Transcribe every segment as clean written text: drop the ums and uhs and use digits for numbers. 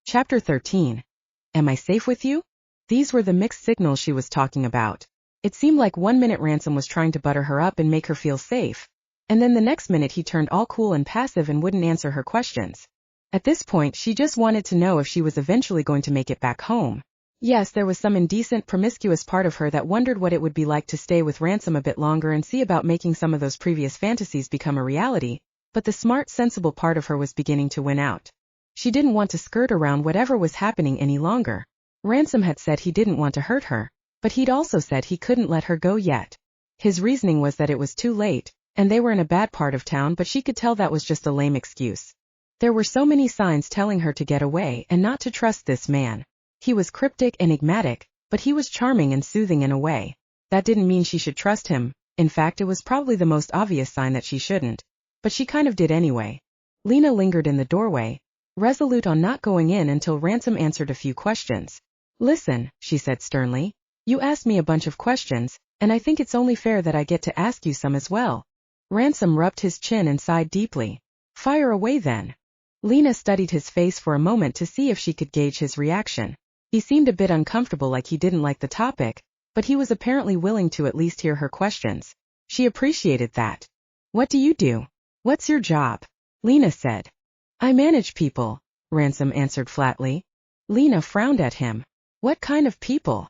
Chapter 13. Am I safe with you? These were the mixed signals she was talking about. It seemed like 1 minute Ransom was trying to butter her up and make her feel safe, and then the next minute he turned all cool and passive and wouldn't answer her questions. At this point she just wanted to know if she was eventually going to make it back home. Yes, there was some indecent, promiscuous part of her that wondered what it would be like to stay with Ransom a bit longer and see about making some of those previous fantasies become a reality, but the smart, sensible part of her was beginning to win out. She didn't want to skirt around whatever was happening any longer. Ransom had said he didn't want to hurt her, but he'd also said he couldn't let her go yet. His reasoning was that it was too late, and they were in a bad part of town, but she could tell that was just a lame excuse. There were so many signs telling her to get away and not to trust this man. He was cryptic, enigmatic, but he was charming and soothing in a way. That didn't mean she should trust him. In fact, it was probably the most obvious sign that she shouldn't. But she kind of did anyway. Lena lingered in the doorway, resolute on not going in until Ransom answered a few questions. Listen, she said sternly. You asked me a bunch of questions, and I think it's only fair that I get to ask you some as well. Ransom rubbed his chin and sighed deeply. Fire away then. Lena studied his face for a moment to see if she could gauge his reaction. He seemed a bit uncomfortable, like he didn't like the topic, but he was apparently willing to at least hear her questions. She appreciated that. What do you do? What's your job? Lena said. I manage people, Ransom answered flatly. Lena frowned at him. What kind of people?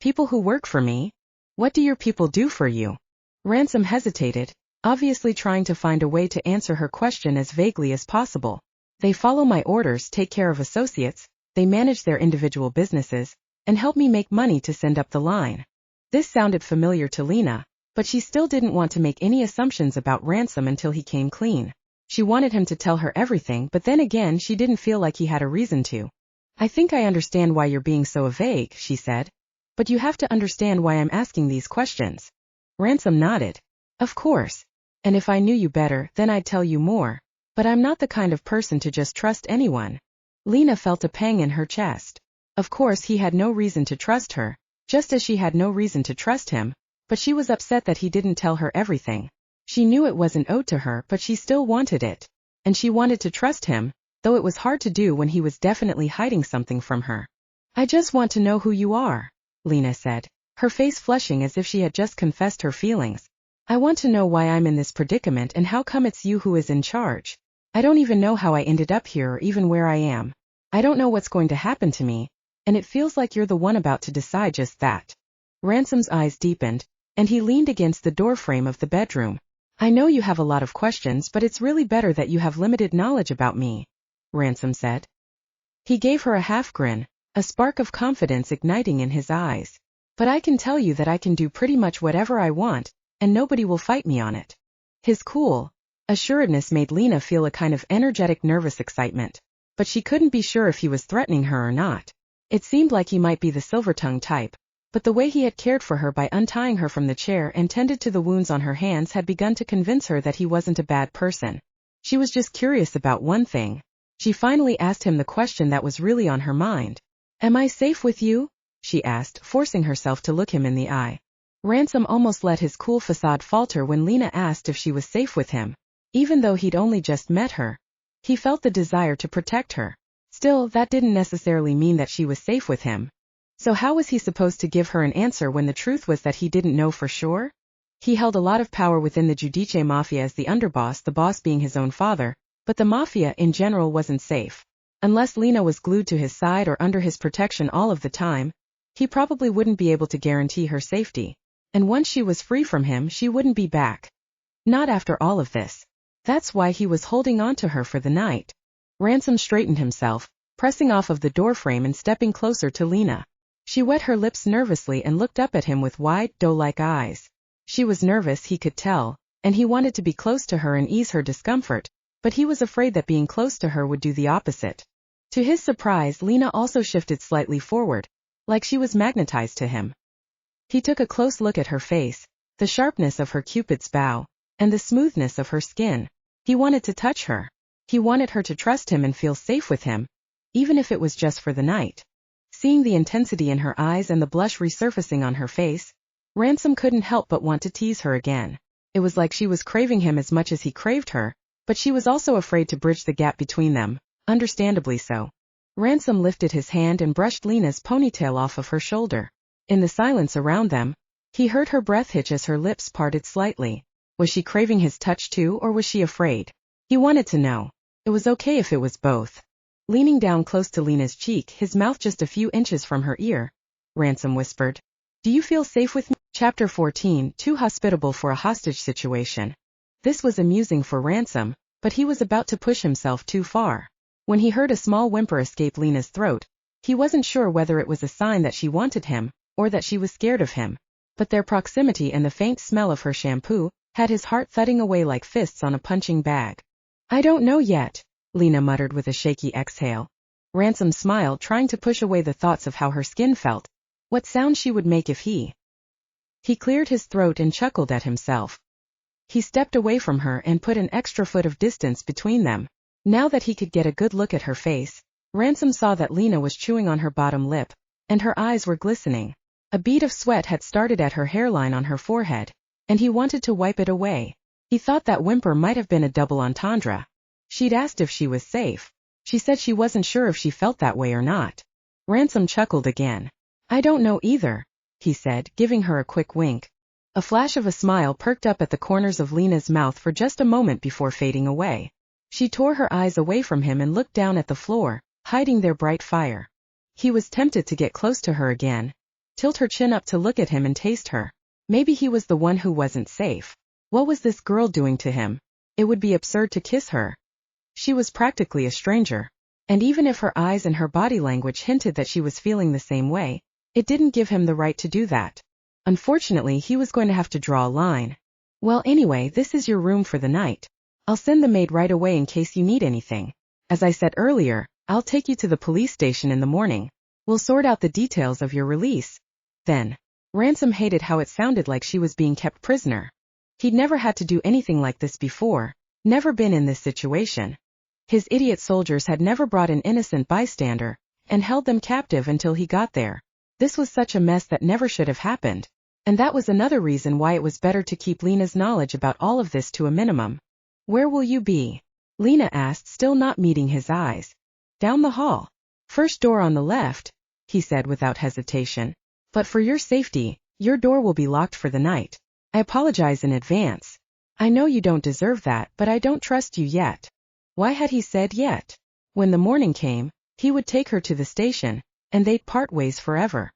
People who work for me? What do your people do for you? Ransom hesitated, obviously trying to find a way to answer her question as vaguely as possible. They follow my orders, take care of associates, they manage their individual businesses, and help me make money to send up the line. This sounded familiar to Lena, but she still didn't want to make any assumptions about Ransom until he came clean. She wanted him to tell her everything, but then again she didn't feel like he had a reason to. I think I understand why you're being so vague, she said. But you have to understand why I'm asking these questions. Ransom nodded. Of course. And if I knew you better, then I'd tell you more. But I'm not the kind of person to just trust anyone. Lena felt a pang in her chest. Of course he had no reason to trust her, just as she had no reason to trust him, but she was upset that he didn't tell her everything. She knew it wasn't owed to her, but she still wanted it. And she wanted to trust him, though it was hard to do when he was definitely hiding something from her. I just want to know who you are, Lena said, her face flushing as if she had just confessed her feelings. I want to know why I'm in this predicament and how come it's you who is in charge. I don't even know how I ended up here or even where I am. I don't know what's going to happen to me, and it feels like you're the one about to decide just that. Ransom's eyes deepened, and he leaned against the doorframe of the bedroom. I know you have a lot of questions, but it's really better that you have limited knowledge about me, Ransom said. He gave her a half grin, a spark of confidence igniting in his eyes. But I can tell you that I can do pretty much whatever I want, and nobody will fight me on it. His cool assuredness made Lena feel a kind of energetic, nervous excitement, but she couldn't be sure if he was threatening her or not. It seemed like he might be the silver-tongued type, but the way he had cared for her by untying her from the chair and tended to the wounds on her hands had begun to convince her that he wasn't a bad person. She was just curious about one thing. She finally asked him the question that was really on her mind. Am I safe with you? She asked, forcing herself to look him in the eye. Ransom almost let his cool facade falter when Lena asked if she was safe with him. Even though he'd only just met her, he felt the desire to protect her. Still, that didn't necessarily mean that she was safe with him. So how was he supposed to give her an answer when the truth was that he didn't know for sure? He held a lot of power within the Giudice Mafia as the underboss, the boss being his own father, but the Mafia in general wasn't safe. Unless Lena was glued to his side or under his protection all of the time, he probably wouldn't be able to guarantee her safety. And once she was free from him, she wouldn't be back. Not after all of this. That's why he was holding on to her for the night. Ransom straightened himself, pressing off of the doorframe and stepping closer to Lena. She wet her lips nervously and looked up at him with wide, doe-like eyes. She was nervous, he could tell, and he wanted to be close to her and ease her discomfort, but he was afraid that being close to her would do the opposite. To his surprise, Lena also shifted slightly forward, like she was magnetized to him. He took a close look at her face, the sharpness of her Cupid's bow, and the smoothness of her skin. He wanted to touch her. He wanted her to trust him and feel safe with him, even if it was just for the night. Seeing the intensity in her eyes and the blush resurfacing on her face, Ransom couldn't help but want to tease her again. It was like she was craving him as much as he craved her, but she was also afraid to bridge the gap between them, understandably so. Ransom lifted his hand and brushed Lena's ponytail off of her shoulder. In the silence around them, he heard her breath hitch as her lips parted slightly. Was she craving his touch too, or was she afraid? He wanted to know. It was okay if it was both. Leaning down close to Lena's cheek, his mouth just a few inches from her ear, Ransom whispered, "Do you feel safe with me?" Chapter 14, Too hospitable for a hostage situation. This was amusing for Ransom, but he was about to push himself too far. When he heard a small whimper escape Lena's throat, he wasn't sure whether it was a sign that she wanted him, or that she was scared of him. But their proximity and the faint smell of her shampoo had his heart thudding away like fists on a punching bag. "I don't know yet," Lena muttered with a shaky exhale. Ransom smiled, trying to push away the thoughts of how her skin felt. What sound she would make if he cleared his throat and chuckled at himself. He stepped away from her and put an extra foot of distance between them. Now that he could get a good look at her face, Ransom saw that Lena was chewing on her bottom lip, and her eyes were glistening. A bead of sweat had started at her hairline on her forehead, and he wanted to wipe it away. He thought that whimper might have been a double entendre. She'd asked if she was safe. She said she wasn't sure if she felt that way or not. Ransom chuckled again. "I don't know either," he said, giving her a quick wink. A flash of a smile perked up at the corners of Lena's mouth for just a moment before fading away. She tore her eyes away from him and looked down at the floor, hiding their bright fire. He was tempted to get close to her again, tilt her chin up to look at him and taste her. Maybe he was the one who wasn't safe. What was this girl doing to him? It would be absurd to kiss her. She was practically a stranger. And even if her eyes and her body language hinted that she was feeling the same way, it didn't give him the right to do that. Unfortunately, he was going to have to draw a line. "Well, anyway, this is your room for the night. I'll send the maid right away in case you need anything. As I said earlier, I'll take you to the police station in the morning. We'll sort out the details of your release. Then." Ransom hated how it sounded like she was being kept prisoner. He'd never had to do anything like this before, never been in this situation. His idiot soldiers had never brought an innocent bystander, and held them captive until he got there. This was such a mess that never should have happened. And that was another reason why it was better to keep Lena's knowledge about all of this to a minimum. "Where will you be?" Lena asked, still not meeting his eyes. "Down the hall. First door on the left," he said without hesitation. "But for your safety, your door will be locked for the night. I apologize in advance. I know you don't deserve that, but I don't trust you yet." Why had he said yet? When the morning came, he would take her to the station, and they'd part ways forever.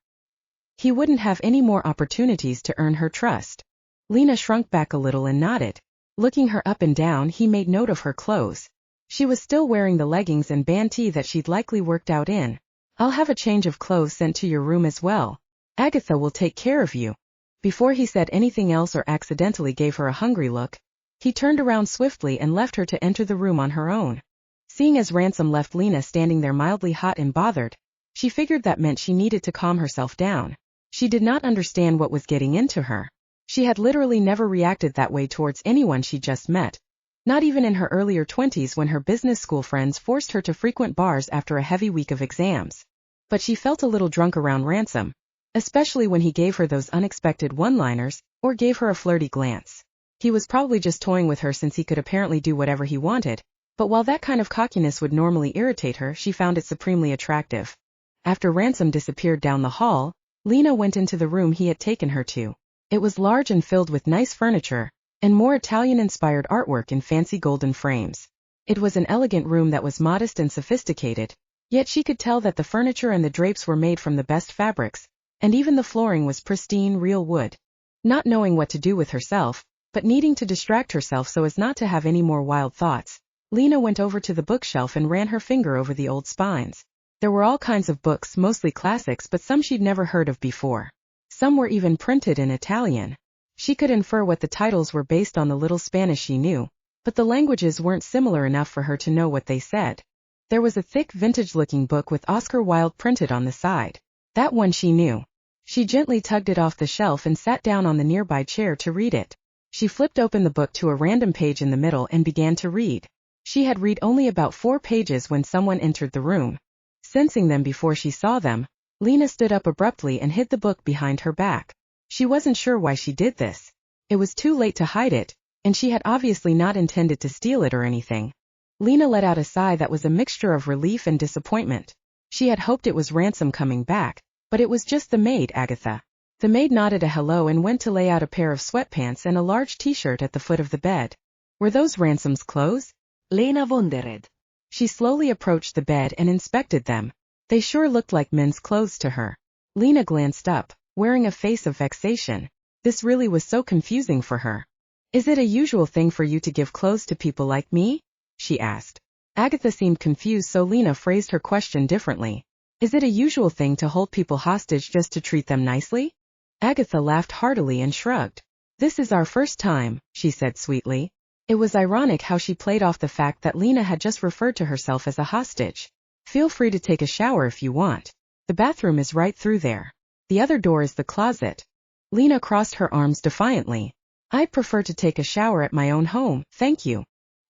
He wouldn't have any more opportunities to earn her trust. Lena shrunk back a little and nodded. Looking her up and down, he made note of her clothes. She was still wearing the leggings and band tee that she'd likely worked out in. "I'll have a change of clothes sent to your room as well. Agatha will take care of you." Before he said anything else or accidentally gave her a hungry look, he turned around swiftly and left her to enter the room on her own. Seeing as Ransom left Lena standing there mildly hot and bothered, she figured that meant she needed to calm herself down. She did not understand what was getting into her. She had literally never reacted that way towards anyone she just met. Not even in her earlier 20s when her business school friends forced her to frequent bars after a heavy week of exams. But she felt a little drunk around Ransom, especially when he gave her those unexpected one-liners, or gave her a flirty glance. He was probably just toying with her since he could apparently do whatever he wanted, but while that kind of cockiness would normally irritate her, she found it supremely attractive. After Ransom disappeared down the hall, Lena went into the room he had taken her to. It was large and filled with nice furniture, and more Italian-inspired artwork in fancy golden frames. It was an elegant room that was modest and sophisticated, yet she could tell that the furniture and the drapes were made from the best fabrics, and even the flooring was pristine real wood. Not knowing what to do with herself, but needing to distract herself so as not to have any more wild thoughts, Lena went over to the bookshelf and ran her finger over the old spines. There were all kinds of books, mostly classics, but some she'd never heard of before. Some were even printed in Italian. She could infer what the titles were based on the little Spanish she knew, but the languages weren't similar enough for her to know what they said. There was a thick vintage-looking book with Oscar Wilde printed on the side. That one she knew. She gently tugged it off the shelf and sat down on the nearby chair to read it. She flipped open the book to a random page in the middle and began to read. She had read only about 4 pages when someone entered the room. Sensing them before she saw them, Lena stood up abruptly and hid the book behind her back. She wasn't sure why she did this. It was too late to hide it, and she had obviously not intended to steal it or anything. Lena let out a sigh that was a mixture of relief and disappointment. She had hoped it was Ransom coming back, but it was just the maid, Agatha. The maid nodded a hello and went to lay out a pair of sweatpants and a large t-shirt at the foot of the bed. Were those Ransom's clothes? Lena wondered. She slowly approached the bed and inspected them. They sure looked like men's clothes to her. Lena glanced up, wearing a face of vexation. This really was so confusing for her. Is it a usual thing for you to give clothes to people like me? She asked. Agatha seemed confused, so Lena phrased her question differently. Is it a usual thing to hold people hostage just to treat them nicely? Agatha laughed heartily and shrugged. This is our first time, she said sweetly. It was ironic how she played off the fact that Lena had just referred to herself as a hostage. Feel free to take a shower if you want. The bathroom is right through there. The other door is the closet. Lena crossed her arms defiantly. I'd prefer to take a shower at my own home, thank you.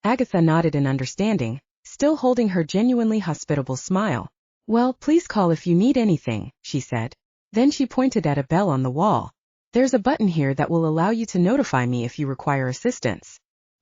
Agatha nodded in understanding, still holding her genuinely hospitable smile. Well, please call if you need anything, she said. Then she pointed at a bell on the wall. There's a button here that will allow you to notify me if you require assistance.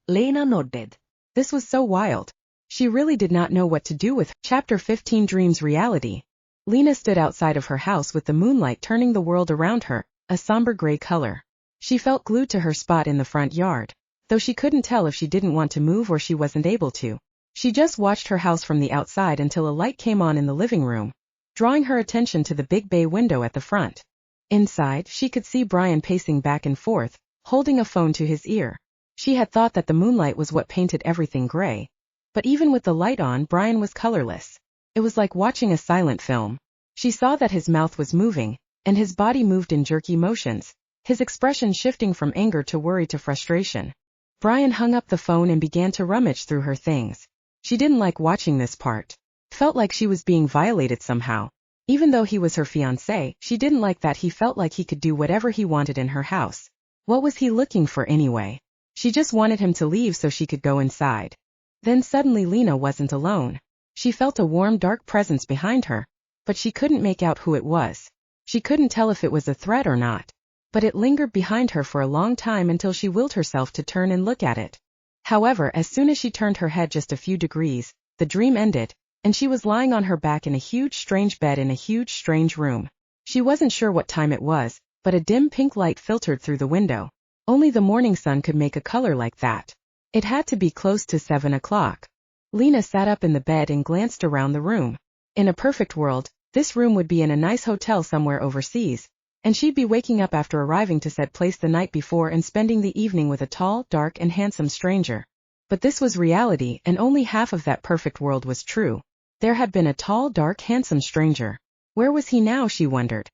Lena nodded. This was so wild. She really did not know what to do with her. Chapter 15 Dreams Reality. Lena stood outside of her house with the moonlight turning the world around her, a somber gray color. She felt glued to her spot in the front yard, though she couldn't tell if she didn't want to move or she wasn't able to. She just watched her house from the outside until a light came on in the living room, drawing her attention to the big bay window at the front. Inside, she could see Brian pacing back and forth, holding a phone to his ear. She had thought that the moonlight was what painted everything gray. But even with the light on, Brian was colorless. It was like watching a silent film. She saw that his mouth was moving, and his body moved in jerky motions, his expression shifting from anger to worry to frustration. Brian hung up the phone and began to rummage through her things. She didn't like watching this part. Felt like she was being violated somehow. Even though he was her fiancé, she didn't like that he felt like he could do whatever he wanted in her house. What was he looking for anyway? She just wanted him to leave so she could go inside. Then suddenly Lena wasn't alone. She felt a warm dark presence behind her, but she couldn't make out who it was. She couldn't tell if it was a threat or not. But it lingered behind her for a long time until she willed herself to turn and look at it. However, as soon as she turned her head just a few degrees, the dream ended, and she was lying on her back in a huge strange bed in a huge strange room. She wasn't sure what time it was, but a dim pink light filtered through the window. Only the morning sun could make a color like that. It had to be close to 7 o'clock. Lena sat up in the bed and glanced around the room. In a perfect world, this room would be in a nice hotel somewhere overseas, and she'd be waking up after arriving to said place the night before and spending the evening with a tall, dark and handsome stranger. But this was reality, and only half of that perfect world was true. There had been a tall, dark, handsome stranger. Where was he now, she wondered.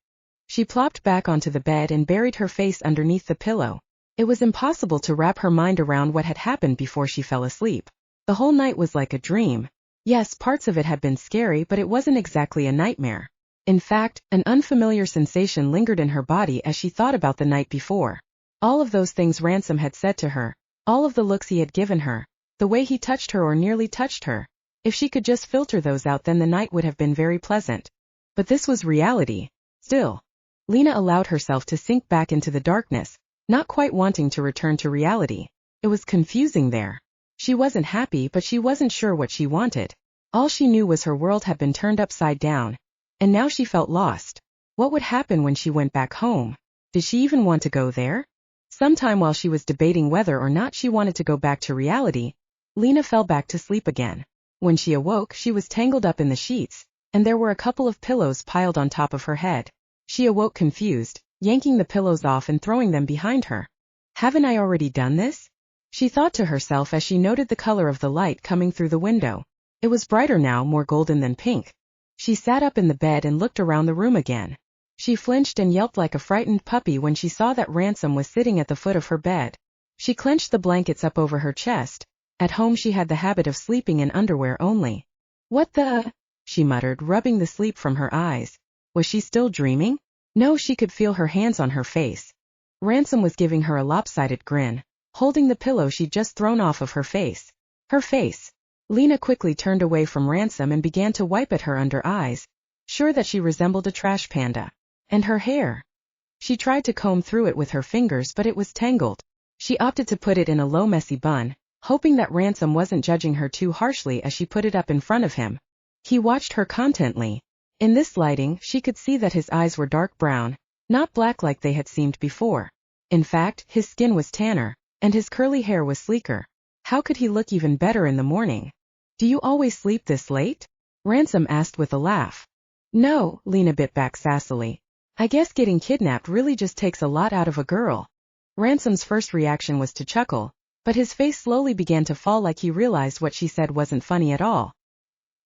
She plopped back onto the bed and buried her face underneath the pillow. It was impossible to wrap her mind around what had happened before she fell asleep. The whole night was like a dream. Yes, parts of it had been scary, but it wasn't exactly a nightmare. In fact, an unfamiliar sensation lingered in her body as she thought about the night before. All of those things Ransom had said to her, all of the looks he had given her, the way he touched her or nearly touched her. If she could just filter those out, then the night would have been very pleasant. But this was reality. Still, Lena allowed herself to sink back into the darkness, not quite wanting to return to reality. It was confusing there. She wasn't happy, but she wasn't sure what she wanted. All she knew was her world had been turned upside down, and now she felt lost. What would happen when she went back home? Did she even want to go there? Sometime while she was debating whether or not she wanted to go back to reality, Lena fell back to sleep again. When she awoke, she was tangled up in the sheets, and there were a couple of pillows piled on top of her head. She awoke confused, yanking the pillows off and throwing them behind her. Haven't I already done this? She thought to herself as she noted the color of the light coming through the window. It was brighter now, more golden than pink. She sat up in the bed and looked around the room again. She flinched and yelped like a frightened puppy when she saw that Ransom was sitting at the foot of her bed. She clenched the blankets up over her chest. At home she had the habit of sleeping in underwear only. What the? She muttered, rubbing the sleep from her eyes. Was she still dreaming? No, she could feel her hands on her face. Ransom was giving her a lopsided grin, holding the pillow she'd just thrown off of her face. Her face. Lena quickly turned away from Ransom and began to wipe at her under eyes, sure that she resembled a trash panda. And her hair. She tried to comb through it with her fingers, but it was tangled. She opted to put it in a low messy bun, hoping that Ransom wasn't judging her too harshly as she put it up in front of him. He watched her contently. In this lighting, she could see that his eyes were dark brown, not black like they had seemed before. In fact, his skin was tanner, and his curly hair was sleeker. How could he look even better in the morning? Do you always sleep this late? Ransom asked with a laugh. No, Lena bit back sassily. I guess getting kidnapped really just takes a lot out of a girl. Ransom's first reaction was to chuckle, but his face slowly began to fall like he realized what she said wasn't funny at all.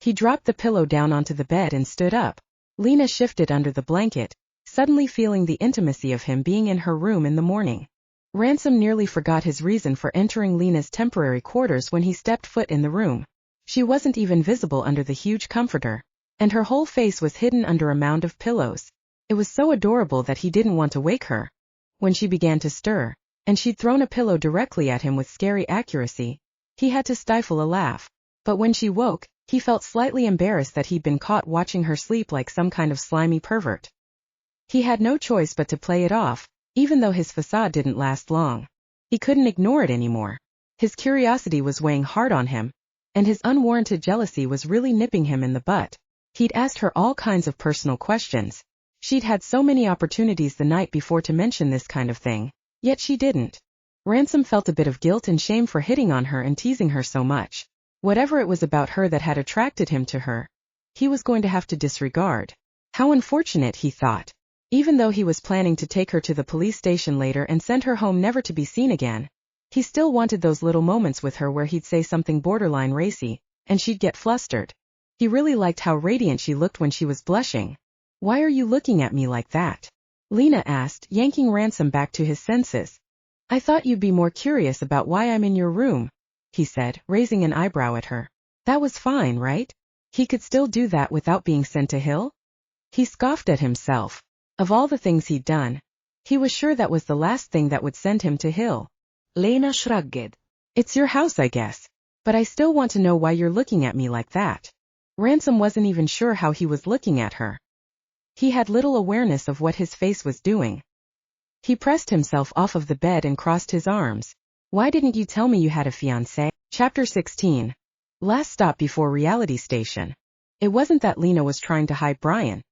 He dropped the pillow down onto the bed and stood up. Lena shifted under the blanket, suddenly feeling the intimacy of him being in her room in the morning. Ransom nearly forgot his reason for entering Lena's temporary quarters when he stepped foot in the room. She wasn't even visible under the huge comforter, and her whole face was hidden under a mound of pillows. It was so adorable that he didn't want to wake her. When she began to stir, and she'd thrown a pillow directly at him with scary accuracy, he had to stifle a laugh. But when she woke, he felt slightly embarrassed that he'd been caught watching her sleep like some kind of slimy pervert. He had no choice but to play it off, even though his facade didn't last long. He couldn't ignore it anymore. His curiosity was weighing hard on him, and his unwarranted jealousy was really nipping him in the butt. He'd asked her all kinds of personal questions. She'd had so many opportunities the night before to mention this kind of thing, yet she didn't. Ransom felt a bit of guilt and shame for hitting on her and teasing her so much. Whatever it was about her that had attracted him to her, he was going to have to disregard. How unfortunate, he thought. Even though he was planning to take her to the police station later and send her home never to be seen again, he still wanted those little moments with her where he'd say something borderline racy, and she'd get flustered. He really liked how radiant she looked when she was blushing. Why are you looking at me like that? Lena asked, yanking Ransom back to his senses. I thought you'd be more curious about why I'm in your room, he said, raising an eyebrow at her. That was fine, right? He could still do that without being sent to Hill? He scoffed at himself. Of all the things he'd done, he was sure that was the last thing that would send him to Hill. Lena shrugged. It's your house, I guess. But I still want to know why you're looking at me like that. Ransom wasn't even sure how he was looking at her. He had little awareness of what his face was doing. He pressed himself off of the bed and crossed his arms. Why didn't you tell me you had a fiancé? Chapter 16. Last stop before reality station. It wasn't that Lena was trying to hide Brian.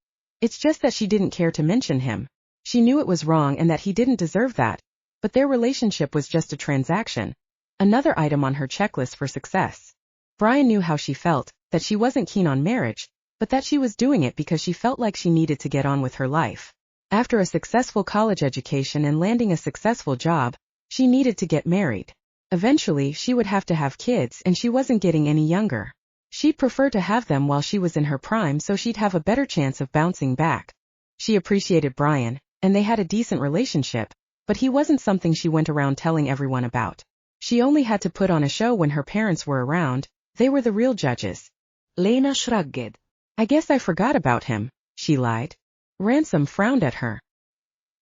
It's just that she didn't care to mention him. She knew it was wrong and that he didn't deserve that, but their relationship was just a transaction. Another item on her checklist for success. Brian knew how she felt, that she wasn't keen on marriage, but that she was doing it because she felt like she needed to get on with her life. After a successful college education and landing a successful job, she needed to get married. Eventually, she would have to have kids and she wasn't getting any younger. She'd prefer to have them while she was in her prime so she'd have a better chance of bouncing back. She appreciated Brian, and they had a decent relationship, but he wasn't something she went around telling everyone about. She only had to put on a show when her parents were around. They were the real judges. Lena shrugged. I guess I forgot about him, she lied. Ransom frowned at her.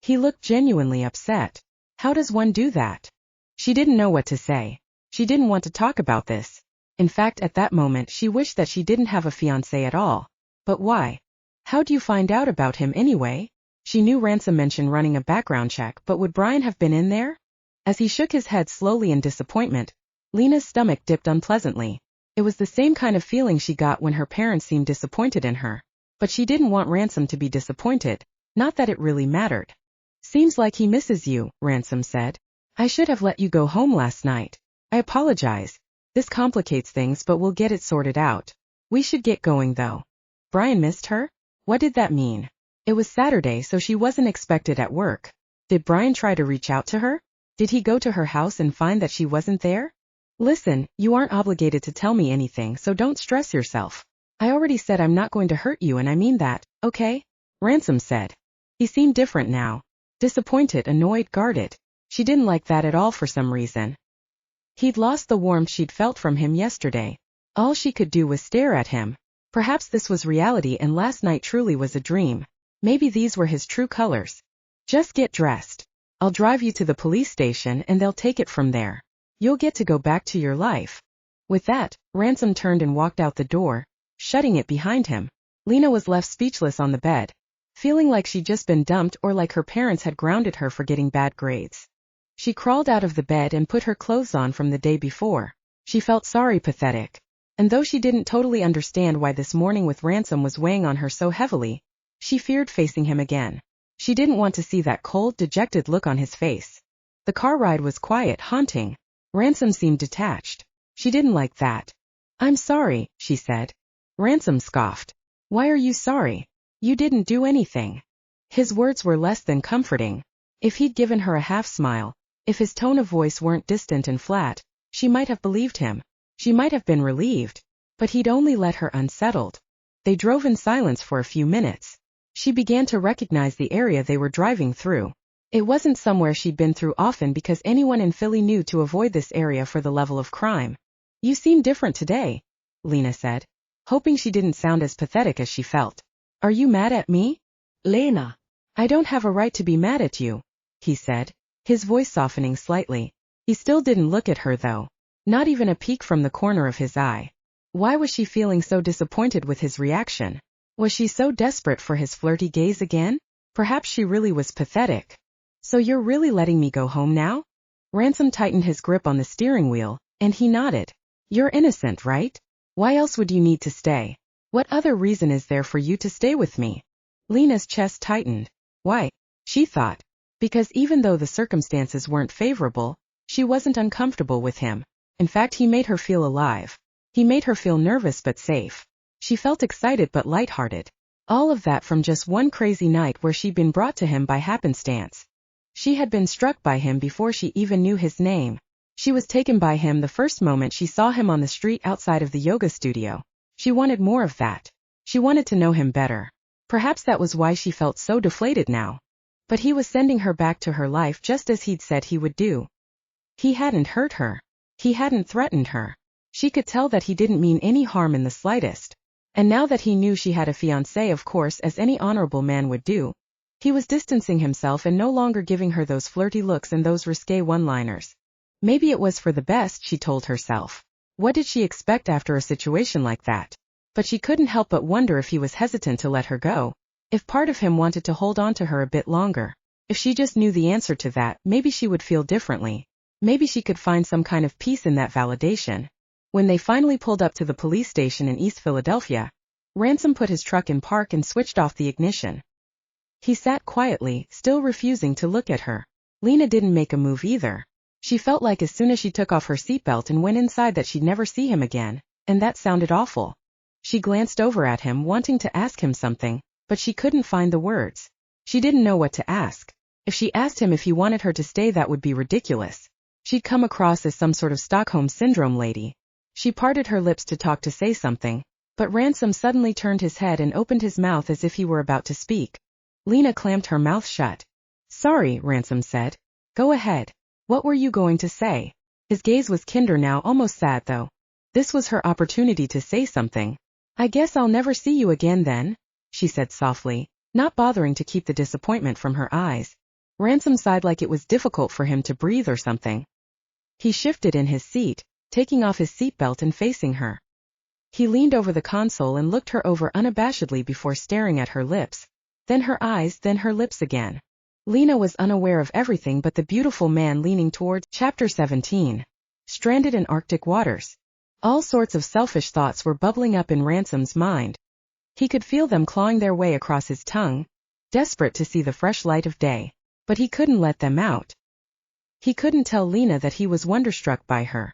He looked genuinely upset. How does one do that? She didn't know what to say. She didn't want to talk about this. In fact, at that moment she wished that she didn't have a fiancé at all. But why? How'd you find out about him anyway? She knew Ransom mentioned running a background check, but would Brian have been in there? As he shook his head slowly in disappointment, Lena's stomach dipped unpleasantly. It was the same kind of feeling she got when her parents seemed disappointed in her. But she didn't want Ransom to be disappointed, not that it really mattered. Seems like he misses you, Ransom said. I should have let you go home last night. I apologize. This complicates things, but we'll get it sorted out. We should get going though. Brian missed her? What did that mean? It was Saturday, so she wasn't expected at work. Did Brian try to reach out to her? Did he go to her house and find that she wasn't there? Listen, you aren't obligated to tell me anything, so don't stress yourself. I already said I'm not going to hurt you, and I mean that, okay? Ransom said. He seemed different now. Disappointed, annoyed, guarded. She didn't like that at all for some reason. He'd lost the warmth she'd felt from him yesterday. All she could do was stare at him. Perhaps this was reality and last night truly was a dream. Maybe these were his true colors. Just get dressed. I'll drive you to the police station and they'll take it from there. You'll get to go back to your life. With that, Ransom turned and walked out the door, shutting it behind him. Lena was left speechless on the bed, feeling like she'd just been dumped or like her parents had grounded her for getting bad grades. She crawled out of the bed and put her clothes on from the day before. She felt sorry, pathetic. And though she didn't totally understand why this morning with Ransom was weighing on her so heavily, she feared facing him again. She didn't want to see that cold, dejected look on his face. The car ride was quiet, haunting. Ransom seemed detached. She didn't like that. "I'm sorry," she said. Ransom scoffed. "Why are you sorry? You didn't do anything." His words were less than comforting. If he'd given her a half-smile, if his tone of voice weren't distant and flat, she might have believed him. She might have been relieved. But he'd only let her unsettled. They drove in silence for a few minutes. She began to recognize the area they were driving through. It wasn't somewhere she'd been through often because anyone in Philly knew to avoid this area for the level of crime. "You seem different today," Lena said, hoping she didn't sound as pathetic as she felt. "Are you mad at me?" Lena. "I don't have a right to be mad at you," he said, his voice softening slightly. He still didn't look at her though. Not even a peek from the corner of his eye. Why was she feeling so disappointed with his reaction? Was she so desperate for his flirty gaze again? Perhaps she really was pathetic. "So you're really letting me go home now?" Ransom tightened his grip on the steering wheel, and he nodded. "You're innocent, right? Why else would you need to stay? What other reason is there for you to stay with me?" Lena's chest tightened. Why? She thought. Because even though the circumstances weren't favorable, she wasn't uncomfortable with him. In fact, he made her feel alive. He made her feel nervous but safe. She felt excited but lighthearted. All of that from just one crazy night where she'd been brought to him by happenstance. She had been struck by him before she even knew his name. She was taken by him the first moment she saw him on the street outside of the yoga studio. She wanted more of that. She wanted to know him better. Perhaps that was why she felt so deflated now. But he was sending her back to her life just as he'd said he would do. He hadn't hurt her. He hadn't threatened her. She could tell that he didn't mean any harm in the slightest. And now that he knew she had a fiancé, of course, as any honorable man would do, he was distancing himself and no longer giving her those flirty looks and those risque one-liners. Maybe it was for the best, she told herself. What did she expect after a situation like that? But she couldn't help but wonder if he was hesitant to let her go. If part of him wanted to hold on to her a bit longer. If she just knew the answer to that, maybe she would feel differently. Maybe she could find some kind of peace in that validation. When they finally pulled up to the police station in East Philadelphia, Ransom put his truck in park and switched off the ignition. He sat quietly, still refusing to look at her. Lena didn't make a move either. She felt like as soon as she took off her seatbelt and went inside that she'd never see him again, and that sounded awful. She glanced over at him, wanting to ask him something, but she couldn't find the words. She didn't know what to ask. If she asked him if he wanted her to stay, that would be ridiculous. She'd come across as some sort of Stockholm Syndrome lady. She parted her lips to say something, but Ransom suddenly turned his head and opened his mouth as if he were about to speak. Lena clamped her mouth shut. "Sorry," Ransom said. "Go ahead. What were you going to say?" His gaze was kinder now, almost sad though. This was her opportunity to say something. "I guess I'll never see you again then," she said softly, not bothering to keep the disappointment from her eyes. Ransom sighed like it was difficult for him to breathe or something. He shifted in his seat, taking off his seatbelt and facing her. He leaned over the console and looked her over unabashedly before staring at her lips, then her eyes, then her lips again. Lena was unaware of everything but the beautiful man leaning towards. Chapter 17. Stranded in Arctic waters. All sorts of selfish thoughts were bubbling up in Ransom's mind. He could feel them clawing their way across his tongue, desperate to see the fresh light of day. But he couldn't let them out. He couldn't tell Lena that he was wonderstruck by her.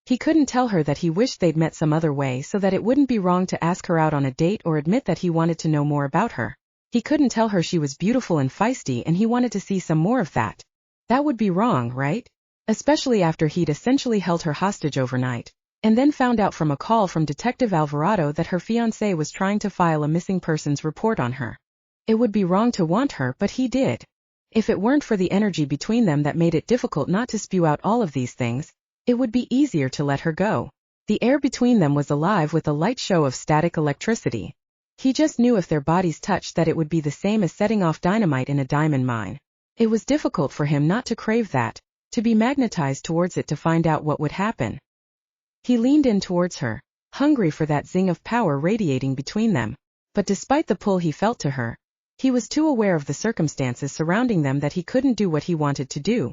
He couldn't tell her that he wished they'd met some other way so that it wouldn't be wrong to ask her out on a date or admit that he wanted to know more about her. He couldn't tell her she was beautiful and feisty and he wanted to see some more of that. That would be wrong, right? Especially after he'd essentially held her hostage overnight, and then found out from a call from Detective Alvarado that her fiancé was trying to file a missing persons report on her. It would be wrong to want her, but he did. If it weren't for the energy between them that made it difficult not to spew out all of these things, it would be easier to let her go. The air between them was alive with a light show of static electricity. He just knew if their bodies touched that it would be the same as setting off dynamite in a diamond mine. It was difficult for him not to crave that, to be magnetized towards it to find out what would happen. He leaned in towards her, hungry for that zing of power radiating between them. But despite the pull he felt to her, he was too aware of the circumstances surrounding them that he couldn't do what he wanted to do.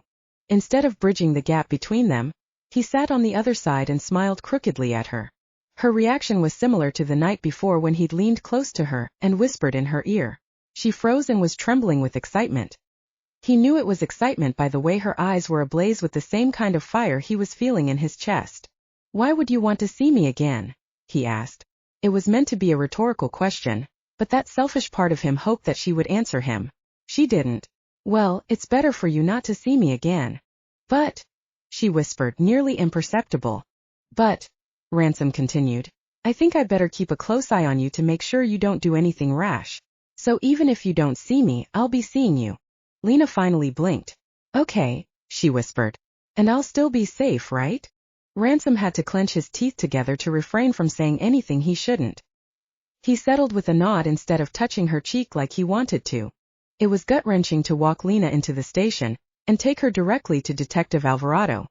Instead of bridging the gap between them, he sat on the other side and smiled crookedly at her. Her reaction was similar to the night before when he'd leaned close to her and whispered in her ear. She froze and was trembling with excitement. He knew it was excitement by the way her eyes were ablaze with the same kind of fire he was feeling in his chest. "Why would you want to see me again?" he asked. It was meant to be a rhetorical question, but that selfish part of him hoped that she would answer him. She didn't. "Well, it's better for you not to see me again." "But," she whispered, nearly imperceptible. "But," Ransom continued, "I think I'd better keep a close eye on you to make sure you don't do anything rash. So even if you don't see me, I'll be seeing you." Lena finally blinked. "Okay," she whispered. "And I'll still be safe, right?" Ransom had to clench his teeth together to refrain from saying anything he shouldn't. He settled with a nod instead of touching her cheek like he wanted to. It was gut-wrenching to walk Lena into the station and take her directly to Detective Alvarado.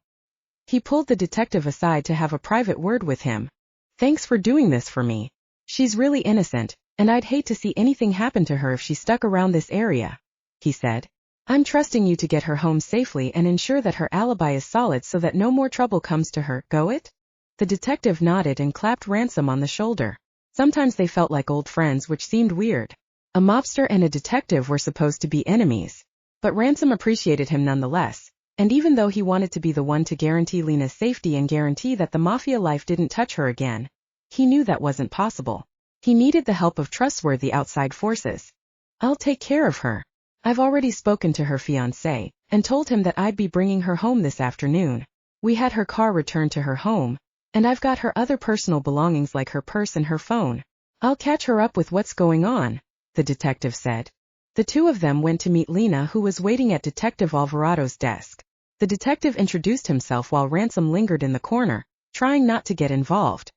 He pulled the detective aside to have a private word with him. "Thanks for doing this for me. She's really innocent, and I'd hate to see anything happen to her if she stuck around this area," he said. "I'm trusting you to get her home safely and ensure that her alibi is solid so that no more trouble comes to her, go it?" The detective nodded and clapped Ransom on the shoulder. Sometimes they felt like old friends, which seemed weird. A mobster and a detective were supposed to be enemies. But Ransom appreciated him nonetheless, and even though he wanted to be the one to guarantee Lena's safety and guarantee that the mafia life didn't touch her again, he knew that wasn't possible. He needed the help of trustworthy outside forces. "I'll take care of her. I've already spoken to her fiancé, and told him that I'd be bringing her home this afternoon. We had her car returned to her home, and I've got her other personal belongings like her purse and her phone. I'll catch her up with what's going on," the detective said. The two of them went to meet Lena, who was waiting at Detective Alvarado's desk. The detective introduced himself while Ransom lingered in the corner, trying not to get involved.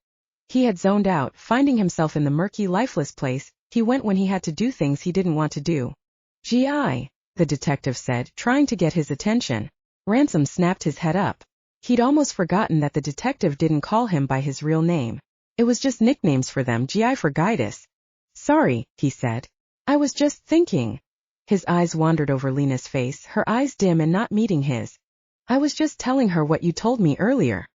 He had zoned out, finding himself in the murky, lifeless place he went when he had to do things he didn't want to do. "G.I.," the detective said, trying to get his attention. Ransom snapped his head up. He'd almost forgotten that the detective didn't call him by his real name. It was just nicknames for them, G.I. for Guidus. "Sorry," he said. "I was just thinking." His eyes wandered over Lena's face, her eyes dim and not meeting his. "I was just telling her what you told me earlier."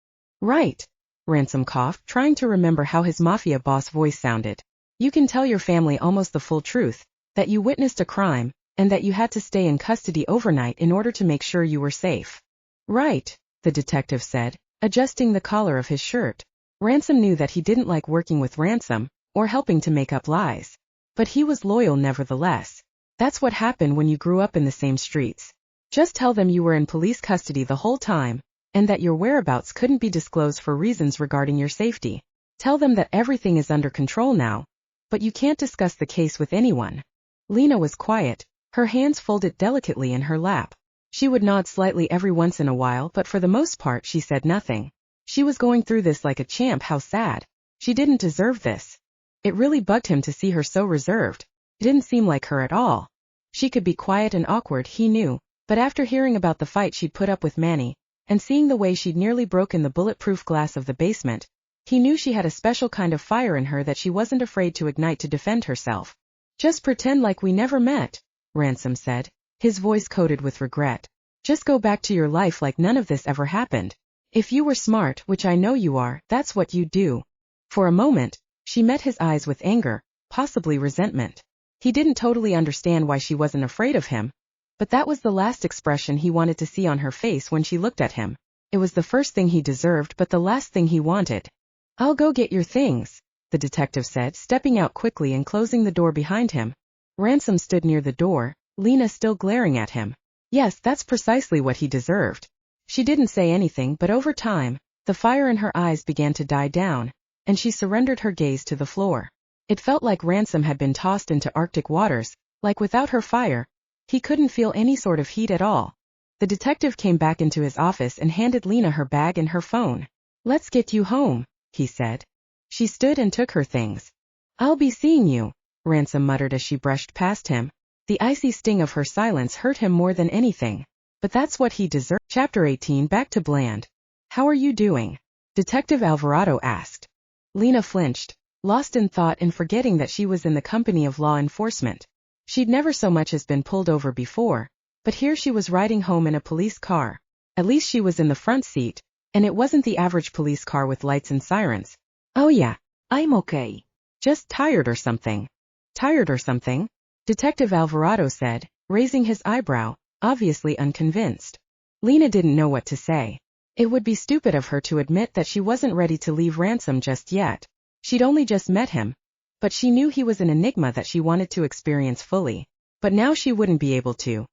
"Right," Ransom coughed, trying to remember how his mafia boss voice sounded. "You can tell your family almost the full truth, that you witnessed a crime, and that you had to stay in custody overnight in order to make sure you were safe." "Right," the detective said, adjusting the collar of his shirt. Ransom knew that he didn't like working with Ransom, or helping to make up lies. But he was loyal nevertheless. That's what happened when you grew up in the same streets. Just tell them you were in police custody the whole time, and that your whereabouts couldn't be disclosed for reasons regarding your safety. Tell them that everything is under control now, but you can't discuss the case with anyone. Lena was quiet, her hands folded delicately in her lap. She would nod slightly every once in a while, but for the most part she said nothing. She was going through this like a champ. How sad. She didn't deserve this. It really bugged him to see her so reserved. It didn't seem like her at all. She could be quiet and awkward, he knew, but after hearing about the fight she'd put up with Manny, and seeing the way she'd nearly broken the bulletproof glass of the basement, he knew she had a special kind of fire in her that she wasn't afraid to ignite to defend herself. "Just pretend like we never met," Ransom said, his voice coated with regret. "Just go back to your life like none of this ever happened. If you were smart, which I know you are, that's what you'd do." For a moment, she met his eyes with anger, possibly resentment. He didn't totally understand why she wasn't afraid of him, but that was the last expression he wanted to see on her face when she looked at him. It was the first thing he deserved, but the last thing he wanted. "I'll go get your things," the detective said, stepping out quickly and closing the door behind him. Ransom stood near the door, Lena still glaring at him. Yes, that's precisely what he deserved. She didn't say anything, but over time, the fire in her eyes began to die down, and she surrendered her gaze to the floor. It felt like Ransom had been tossed into Arctic waters, like without her fire, he couldn't feel any sort of heat at all. The detective came back into his office and handed Lena her bag and her phone. "Let's get you home," he said. She stood and took her things. "I'll be seeing you," Ransom muttered as she brushed past him. The icy sting of her silence hurt him more than anything. But that's what he deserved. Chapter 18. Back to Bland. "How are you doing?" Detective Alvarado asked. Lena flinched, lost in thought and forgetting that she was in the company of law enforcement. She'd never so much as been pulled over before, but here she was riding home in a police car. At least she was in the front seat, and it wasn't the average police car with lights and sirens. Oh yeah, I'm okay. just tired or something. Tired or something? Detective Alvarado said, raising his eyebrow, obviously unconvinced. Lena didn't know what to say. It would be stupid of her to admit that she wasn't ready to leave Ransom just yet. She'd only just met him. But she knew he was an enigma that she wanted to experience fully. But now she wouldn't be able to.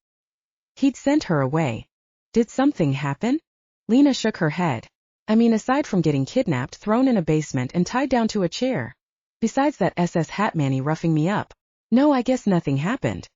He'd sent her away. Did something happen? Lena shook her head. I mean, aside from getting kidnapped, thrown in a basement and tied down to a chair. Besides that SS Hatmanny roughing me up. No, I guess nothing happened.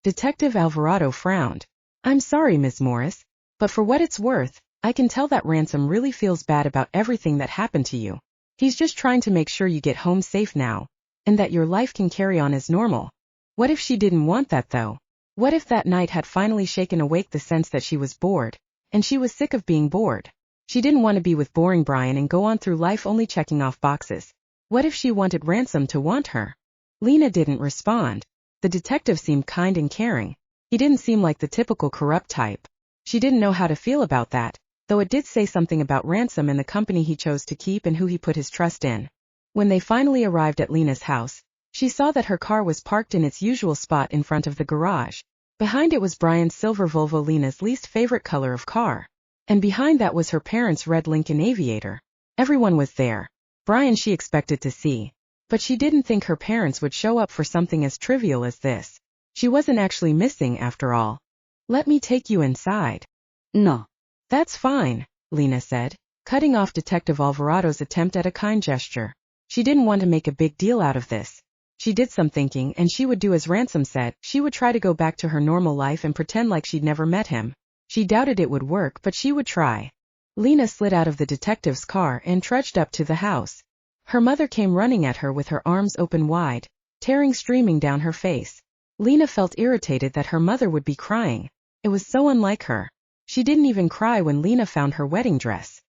Detective Alvarado frowned. I'm sorry, Ms. Morris, but for what it's worth, I can tell that Ransom really feels bad about everything that happened to you. He's just trying to make sure you get home safe now, and that your life can carry on as normal. What if she didn't want that though? What if that night had finally shaken awake the sense that she was bored, and she was sick of being bored? She didn't want to be with boring Brian and go on through life only checking off boxes. What if she wanted Ransom to want her? Lena didn't respond. The detective seemed kind and caring. He didn't seem like the typical corrupt type. She didn't know how to feel about that, though it did say something about Ransom and the company he chose to keep and who he put his trust in. When they finally arrived at Lena's house, she saw that her car was parked in its usual spot in front of the garage. Behind it was Brian's silver Volvo, Lena's least favorite color of car. And behind that was her parents' red Lincoln Aviator. Everyone was there. Brian she expected to see. But she didn't think her parents would show up for something as trivial as this. She wasn't actually missing after all. Let me take you inside. No. That's fine, Lena said, cutting off Detective Alvarado's attempt at a kind gesture. She didn't want to make a big deal out of this. She did some thinking and she would do as Ransom said. She would try to go back to her normal life and pretend like she'd never met him. She doubted it would work, but she would try. Lena slid out of the detective's car and trudged up to the house. Her mother came running at her with her arms open wide, tears streaming down her face. Lena felt irritated that her mother would be crying. It was so unlike her. She didn't even cry when Lena found her wedding dress.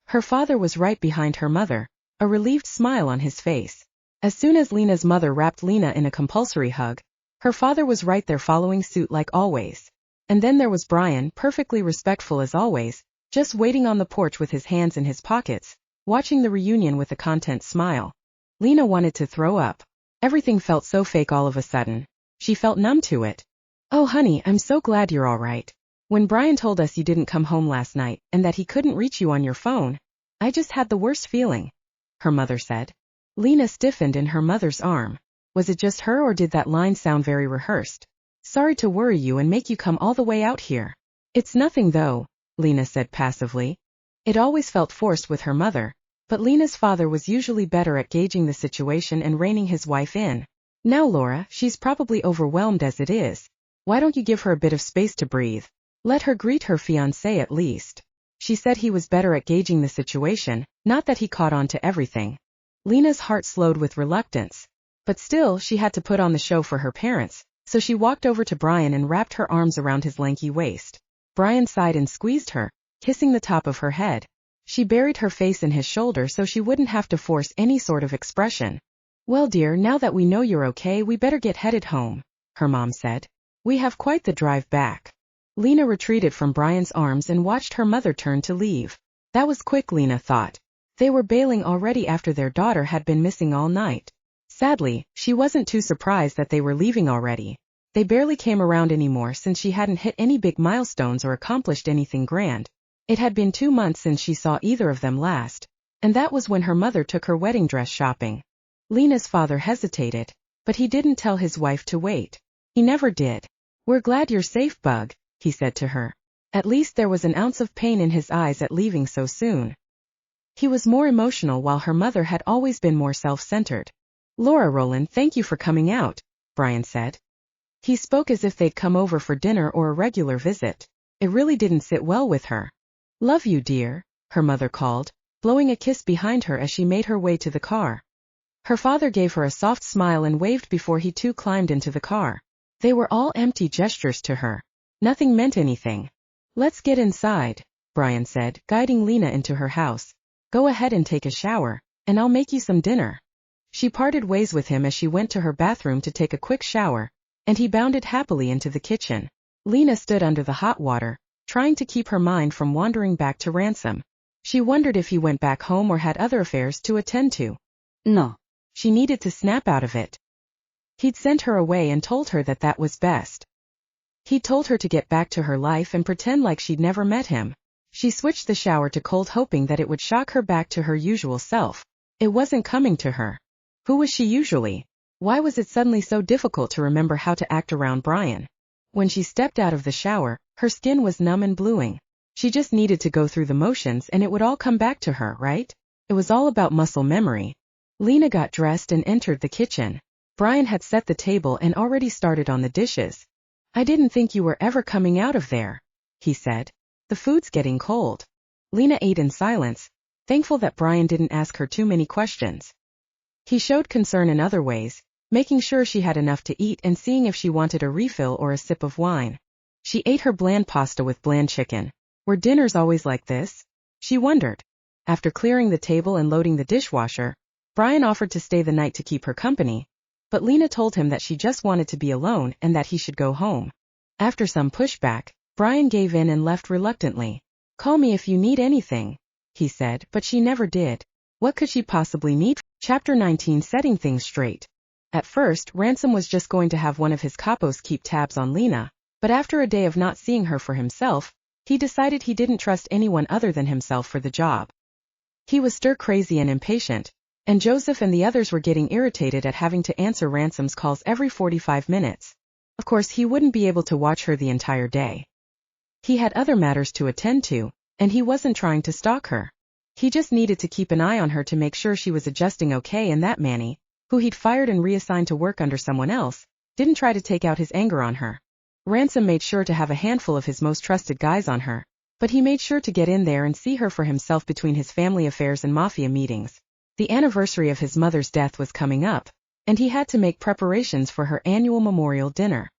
Her father was right behind her mother, a relieved smile on his face. As soon as Lena's mother wrapped Lena in a compulsory hug, her father was right there following suit like always. And then there was Brian, perfectly respectful as always, just waiting on the porch with his hands in his pockets, watching the reunion with a content smile. Lena wanted to throw up. Everything felt so fake all of a sudden. She felt numb to it. Oh honey, I'm so glad you're all right. When Brian told us you didn't come home last night and that he couldn't reach you on your phone, I just had the worst feeling, her mother said. Lena stiffened in her mother's arm. Was it just her or did that line sound very rehearsed? Sorry to worry you and make you come all the way out here. It's nothing though, Lena said passively. It always felt forced with her mother, but Lena's father was usually better at gauging the situation and reining his wife in. Now Laura, she's probably overwhelmed as it is. Why don't you give her a bit of space to breathe? Let her greet her fiancé at least. She said he was better at gauging the situation, not that he caught on to everything. Lena's heart slowed with reluctance. But still, she had to put on the show for her parents, so she walked over to Brian and wrapped her arms around his lanky waist. Brian sighed and squeezed her, kissing the top of her head. She buried her face in his shoulder so she wouldn't have to force any sort of expression. Well dear, now that we know you're okay, we better get headed home, her mom said. We have quite the drive back. Lena retreated from Brian's arms and watched her mother turn to leave. That was quick, Lena thought. They were bailing already after their daughter had been missing all night. Sadly, she wasn't too surprised that they were leaving already. They barely came around anymore since she hadn't hit any big milestones or accomplished anything grand. It had been 2 months since she saw either of them last, and that was when her mother took her wedding dress shopping. Lena's father hesitated, but he didn't tell his wife to wait. He never did. We're glad you're safe, Bug, he said to her. At least there was an ounce of pain in his eyes at leaving so soon. He was more emotional while her mother had always been more self-centered. Laura Rowland, thank you for coming out, Brian said. He spoke as if they'd come over for dinner or a regular visit. It really didn't sit well with her. Love you, dear, her mother called, blowing a kiss behind her as she made her way to the car. Her father gave her a soft smile and waved before he too climbed into the car. They were all empty gestures to her. Nothing meant anything. Let's get inside, Brian said, guiding Lena into her house. Go ahead and take a shower, and I'll make you some dinner. She parted ways with him as she went to her bathroom to take a quick shower, and he bounded happily into the kitchen. Lena stood under the hot water, trying to keep her mind from wandering back to Ransom. She wondered if he went back home or had other affairs to attend to. No. She needed to snap out of it. He'd sent her away and told her that that was best. He told her to get back to her life and pretend like she'd never met him. She switched the shower to cold, hoping that it would shock her back to her usual self. It wasn't coming to her. Who was she usually? Why was it suddenly so difficult to remember how to act around Brian? When she stepped out of the shower, her skin was numb and bluing. She just needed to go through the motions and it would all come back to her, right? It was all about muscle memory. Lena got dressed and entered the kitchen. Brian had set the table and already started on the dishes. "I didn't think you were ever coming out of there," he said. "The food's getting cold." Lena ate in silence, thankful that Brian didn't ask her too many questions. He showed concern in other ways, making sure she had enough to eat and seeing if she wanted a refill or a sip of wine. She ate her bland pasta with bland chicken. Were dinners always like this? She wondered. After clearing the table and loading the dishwasher, Brian offered to stay the night to keep her company, but Lena told him that she just wanted to be alone and that he should go home. After some pushback, Brian gave in and left reluctantly. "Call me if you need anything," he said, but she never did. What could she possibly need? Chapter 19, Setting Things Straight. At first, Ransom was just going to have one of his capos keep tabs on Lena, but after a day of not seeing her for himself, he decided he didn't trust anyone other than himself for the job. He was stir-crazy and impatient, and Joseph and the others were getting irritated at having to answer Ransom's calls every 45 minutes. Of course, he wouldn't be able to watch her the entire day. He had other matters to attend to, and he wasn't trying to stalk her. He just needed to keep an eye on her to make sure she was adjusting okay, and that Manny, who he'd fired and reassigned to work under someone else, didn't try to take out his anger on her. Ransom made sure to have a handful of his most trusted guys on her, but he made sure to get in there and see her for himself between his family affairs and mafia meetings. The anniversary of his mother's death was coming up, and he had to make preparations for her annual memorial dinner.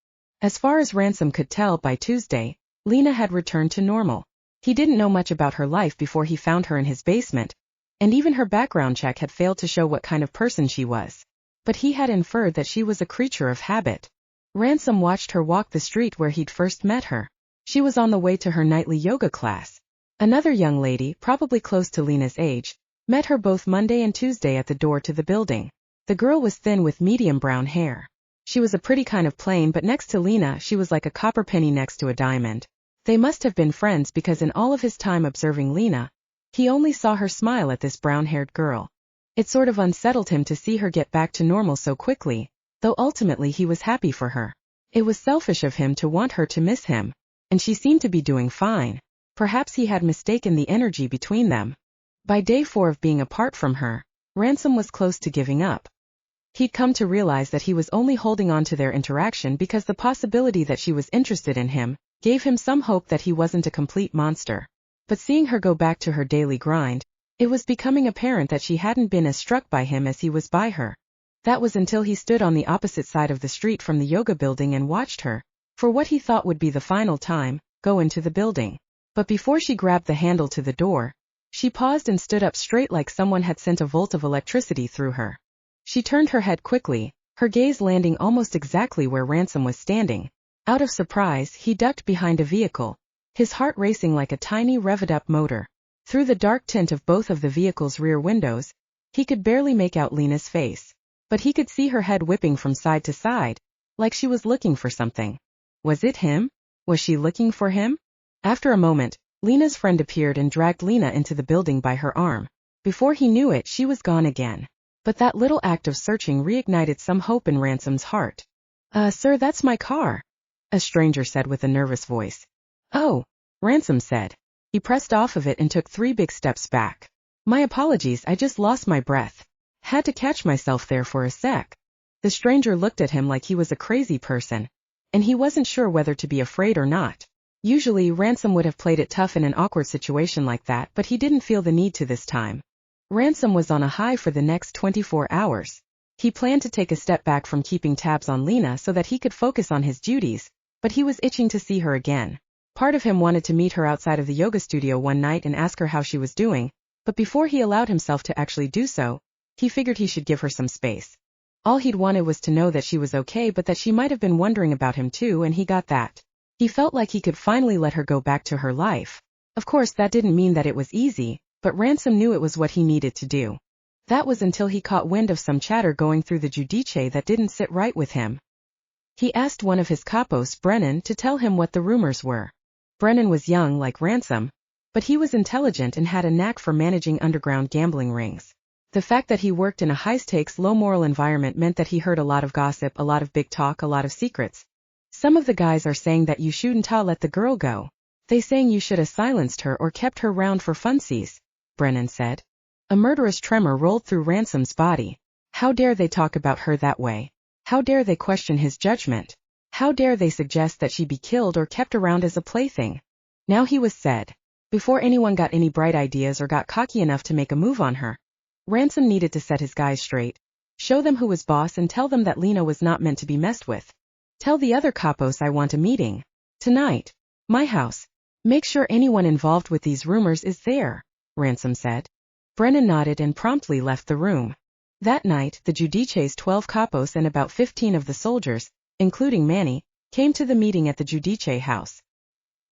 As far as Ransom could tell, by Tuesday, Lena had returned to normal. He didn't know much about her life before he found her in his basement, and even her background check had failed to show what kind of person she was. But he had inferred that she was a creature of habit. Ransom watched her walk the street where he'd first met her. She was on the way to her nightly yoga class. Another young lady, probably close to Lena's age, met her both Monday and Tuesday at the door to the building. The girl was thin with medium brown hair. She was a pretty kind of plain, but next to Lena she was like a copper penny next to a diamond. They must have been friends because in all of his time observing Lena, he only saw her smile at this brown-haired girl. It sort of unsettled him to see her get back to normal so quickly, though ultimately he was happy for her. It was selfish of him to want her to miss him, and she seemed to be doing fine. Perhaps he had mistaken the energy between them. By day 4 of being apart from her, Ransom was close to giving up. He'd come to realize that he was only holding on to their interaction because the possibility that she was interested in him gave him some hope that he wasn't a complete monster. But seeing her go back to her daily grind, it was becoming apparent that she hadn't been as struck by him as he was by her. That was until he stood on the opposite side of the street from the yoga building and watched her, for what he thought would be the final time, go into the building. But before she grabbed the handle to the door, she paused and stood up straight like someone had sent a volt of electricity through her. She turned her head quickly, her gaze landing almost exactly where Ransom was standing. Out of surprise, he ducked behind a vehicle, his heart racing like a tiny revved-up motor. Through the dark tint of both of the vehicle's rear windows, he could barely make out Lena's face. But he could see her head whipping from side to side, like she was looking for something. Was it him? Was she looking for him? After a moment, Lena's friend appeared and dragged Lena into the building by her arm. Before he knew it, she was gone again. But that little act of searching reignited some hope in Ransom's heart. Sir, that's my car," a stranger said with a nervous voice. "Oh," Ransom said. He pressed off of it and took 3 big steps back. "My apologies, I just lost my breath. Had to catch myself there for a sec." The stranger looked at him like he was a crazy person, and he wasn't sure whether to be afraid or not. Usually, Ransom would have played it tough in an awkward situation like that, but he didn't feel the need to this time. Ransom was on a high for the next 24 hours. He planned to take a step back from keeping tabs on Lena so that he could focus on his duties, but he was itching to see her again. Part of him wanted to meet her outside of the yoga studio one night and ask her how she was doing, but before he allowed himself to actually do so, he figured he should give her some space. All he'd wanted was to know that she was okay, but that she might have been wondering about him too, and he got that. He felt like he could finally let her go back to her life. Of course, that didn't mean that it was easy, but Ransom knew it was what he needed to do. That was until he caught wind of some chatter going through the Giudice that didn't sit right with him. He asked one of his capos, Brennan, to tell him what the rumors were. Brennan was young like Ransom, but he was intelligent and had a knack for managing underground gambling rings. The fact that he worked in a high-stakes, low-moral environment meant that he heard a lot of gossip, a lot of big talk, a lot of secrets. Some of the guys are saying that you shouldn't have let the girl go. They saying you should have silenced her or kept her round for funsies, Brennan said. A murderous tremor rolled through Ransom's body. How dare they talk about her that way? How dare they question his judgment? How dare they suggest that she be killed or kept around as a plaything? Now he was said. Before anyone got any bright ideas or got cocky enough to make a move on her, Ransom needed to set his guys straight. Show them who was boss and tell them that Lena was not meant to be messed with. Tell the other capos I want a meeting. Tonight. My house. Make sure anyone involved with these rumors is there, Ransom said. Brennan nodded and promptly left the room. That night, the Giudice's 12 capos and about 15 of the soldiers, including Manny, came to the meeting at the Giudice house.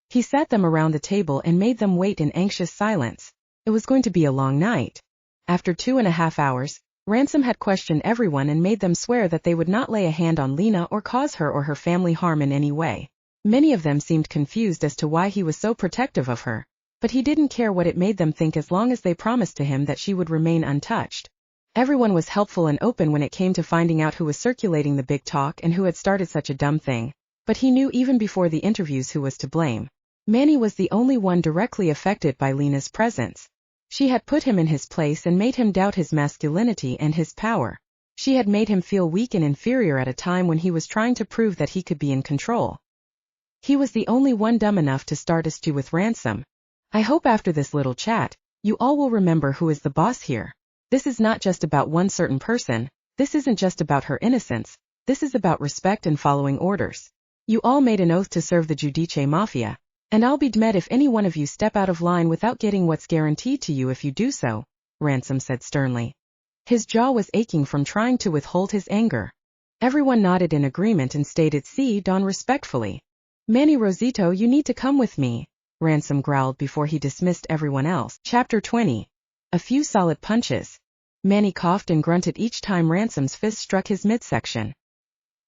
He sat them around the table and made them wait in anxious silence. It was going to be a long night. After 2.5 hours, Ransom had questioned everyone and made them swear that they would not lay a hand on Lena or cause her or her family harm in any way. Many of them seemed confused as to why he was so protective of her, but he didn't care what it made them think as long as they promised to him that she would remain untouched. Everyone was helpful and open when it came to finding out who was circulating the big talk and who had started such a dumb thing, but he knew even before the interviews who was to blame. Manny was the only one directly affected by Lena's presence. She had put him in his place and made him doubt his masculinity and his power. She had made him feel weak and inferior at a time when he was trying to prove that he could be in control. He was the only one dumb enough to start a stew with Ransom. I hope after this little chat, you all will remember who is the boss here. This is not just about one certain person, this isn't just about her innocence, this is about respect and following orders. You all made an oath to serve the Giudice Mafia, and I'll be damned if any one of you step out of line without getting what's guaranteed to you if you do so, Ransom said sternly. His jaw was aching from trying to withhold his anger. Everyone nodded in agreement and stated "Si, Don" respectfully. Manny Rosito, you need to come with me, Ransom growled before he dismissed everyone else. Chapter 20. A few solid punches. Manny coughed and grunted each time Ransom's fist struck his midsection.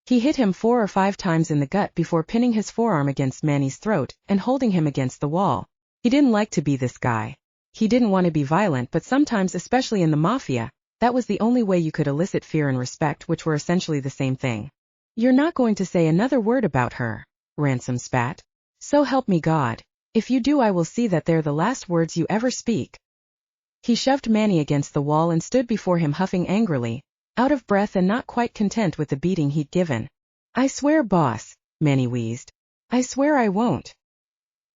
He hit him 4 or 5 times in the gut before pinning his forearm against Manny's throat and holding him against the wall. He didn't like to be this guy. He didn't want to be violent, but sometimes, especially in the mafia, that was the only way you could elicit fear and respect, which were essentially the same thing. You're not going to say another word about her, Ransom spat. So help me God. If you do, I will see that they're the last words you ever speak. He shoved Manny against the wall and stood before him huffing angrily, out of breath and not quite content with the beating he'd given. I swear, boss, Manny wheezed. I swear I won't.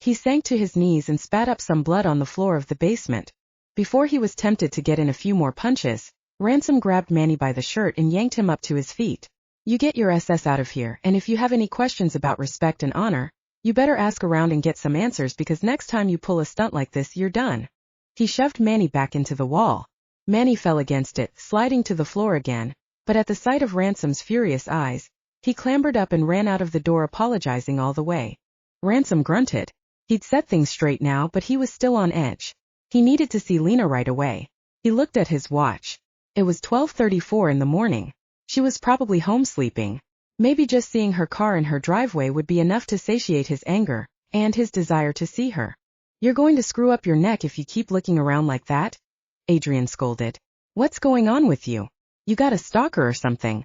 He sank to his knees and spat up some blood on the floor of the basement. Before he was tempted to get in a few more punches, Ransom grabbed Manny by the shirt and yanked him up to his feet. You get your SS out of here, and if you have any questions about respect and honor, you better ask around and get some answers, because next time you pull a stunt like this, you're done. He shoved Manny back into the wall. Manny fell against it, sliding to the floor again, but at the sight of Ransom's furious eyes, he clambered up and ran out of the door, apologizing all the way. Ransom grunted. He'd set things straight now, but he was still on edge. He needed to see Lena right away. He looked at his watch. It was 12:34 in the morning. She was probably home sleeping. Maybe just seeing her car in her driveway would be enough to satiate his anger and his desire to see her. You're going to screw up your neck if you keep looking around like that, Adrian scolded. What's going on with you? You got a stalker or something?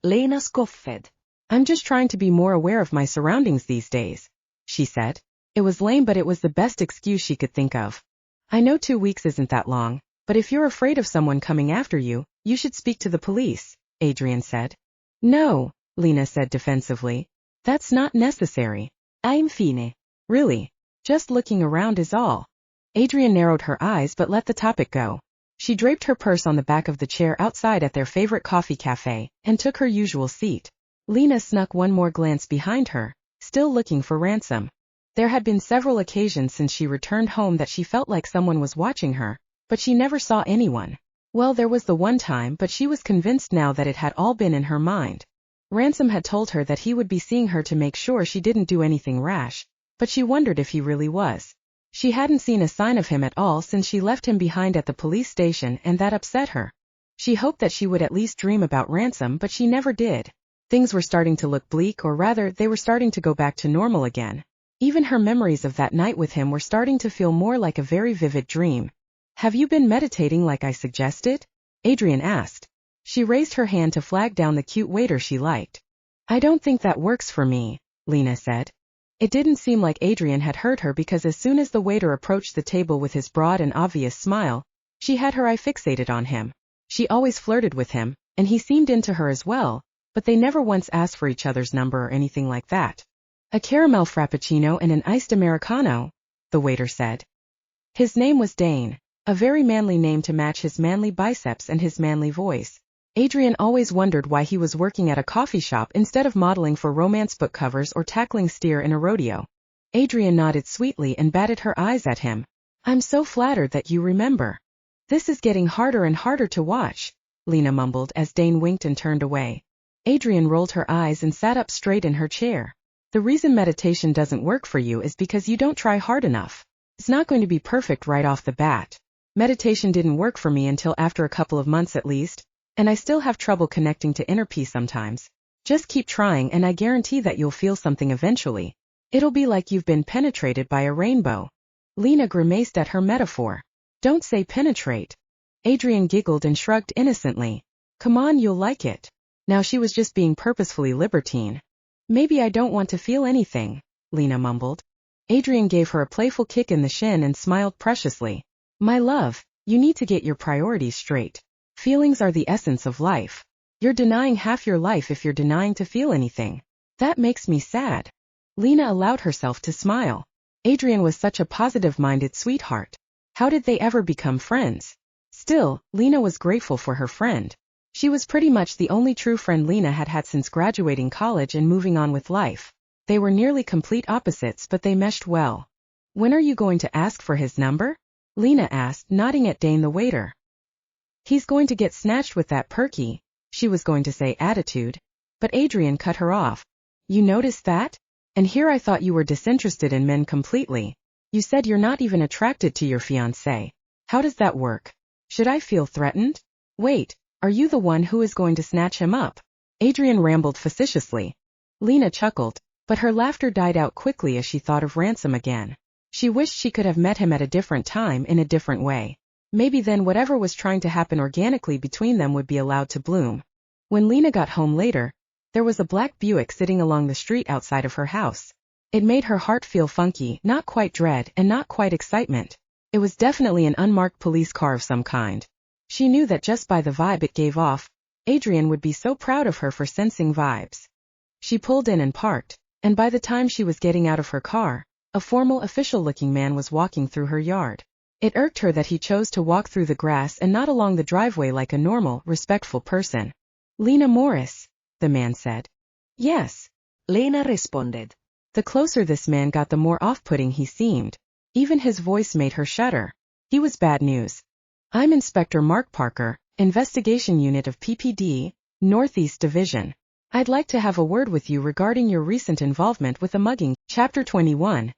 Lena scoffed. I'm just trying to be more aware of my surroundings these days, she said. It was lame, but it was the best excuse she could think of. I know 2 weeks isn't that long, but if you're afraid of someone coming after you, you should speak to the police, Adrian said. No, Lena said defensively. That's not necessary. I'm fine. Really? Just looking around is all. Adrian narrowed her eyes but let the topic go. She draped her purse on the back of the chair outside at their favorite coffee cafe and took her usual seat. Lena snuck one more glance behind her, still looking for Ransom. There had been several occasions since she returned home that she felt like someone was watching her, but she never saw anyone. Well, there was the one time, but she was convinced now that it had all been in her mind. Ransom had told her that he would be seeing her to make sure she didn't do anything rash, but she wondered if he really was. She hadn't seen a sign of him at all since she left him behind at the police station, and that upset her. She hoped that she would at least dream about Ransom, but she never did. Things were starting to look bleak, or rather, they were starting to go back to normal again. Even her memories of that night with him were starting to feel more like a very vivid dream. "Have you been meditating like I suggested?" Adrian asked. She raised her hand to flag down the cute waiter she liked. "I don't think that works for me," Lena said. It didn't seem like Adrian had heard her, because as soon as the waiter approached the table with his broad and obvious smile, she had her eye fixated on him. She always flirted with him, and he seemed into her as well, but they never once asked for each other's number or anything like that. "A caramel frappuccino and an iced Americano," the waiter said. His name was Dane, a very manly name to match his manly biceps and his manly voice. Adrian always wondered why he was working at a coffee shop instead of modeling for romance book covers or tackling steer in a rodeo. Adrian nodded sweetly and batted her eyes at him. "I'm so flattered that you remember. This is getting harder and harder to watch," Lena mumbled as Dane winked and turned away. Adrian rolled her eyes and sat up straight in her chair. "The reason meditation doesn't work for you is because you don't try hard enough. It's not going to be perfect right off the bat. Meditation didn't work for me until after a couple of months at least, and I still have trouble connecting to inner peace sometimes. Just keep trying and I guarantee that you'll feel something eventually. It'll be like you've been penetrated by a rainbow." Lena grimaced at her metaphor. "Don't say penetrate." Adrian giggled and shrugged innocently. "Come on, you'll like it." Now she was just being purposefully libertine. "Maybe I don't want to feel anything," Lena mumbled. Adrian gave her a playful kick in the shin and smiled preciously. "My love, you need to get your priorities straight. Feelings are the essence of life. You're denying half your life if you're denying to feel anything. That makes me sad." Lena allowed herself to smile. Adrian was such a positive-minded sweetheart. How did they ever become friends? Still, Lena was grateful for her friend. She was pretty much the only true friend Lena had had since graduating college and moving on with life. They were nearly complete opposites, but they meshed well. "When are you going to ask for his number?" Lena asked, nodding at Dane the waiter. "He's going to get snatched with that perky," she was going to say attitude, but Adrian cut her off. "You noticed that? And here I thought you were disinterested in men completely. You said you're not even attracted to your fiancé. How does that work? Should I feel threatened? Wait, are you the one who is going to snatch him up?" Adrian rambled facetiously. Lena chuckled, but her laughter died out quickly as she thought of Ransom again. She wished she could have met him at a different time in a different way. Maybe then whatever was trying to happen organically between them would be allowed to bloom. When Lena got home later, there was a black Buick sitting along the street outside of her house. It made her heart feel funky, not quite dread and not quite excitement. It was definitely an unmarked police car of some kind. She knew that just by the vibe it gave off, Adrian would be so proud of her for sensing vibes. She pulled in and parked, and by the time she was getting out of her car, a formal, official-looking man was walking through her yard. It irked her that he chose to walk through the grass and not along the driveway like a normal, respectful person. "Lena Morris," the man said. "Yes," Lena responded. The closer this man got, the more off-putting he seemed. Even his voice made her shudder. He was bad news. "I'm Inspector Mark Parker, Investigation Unit of PPD, Northeast Division. I'd like to have a word with you regarding your recent involvement with a mugging." Chapter 21.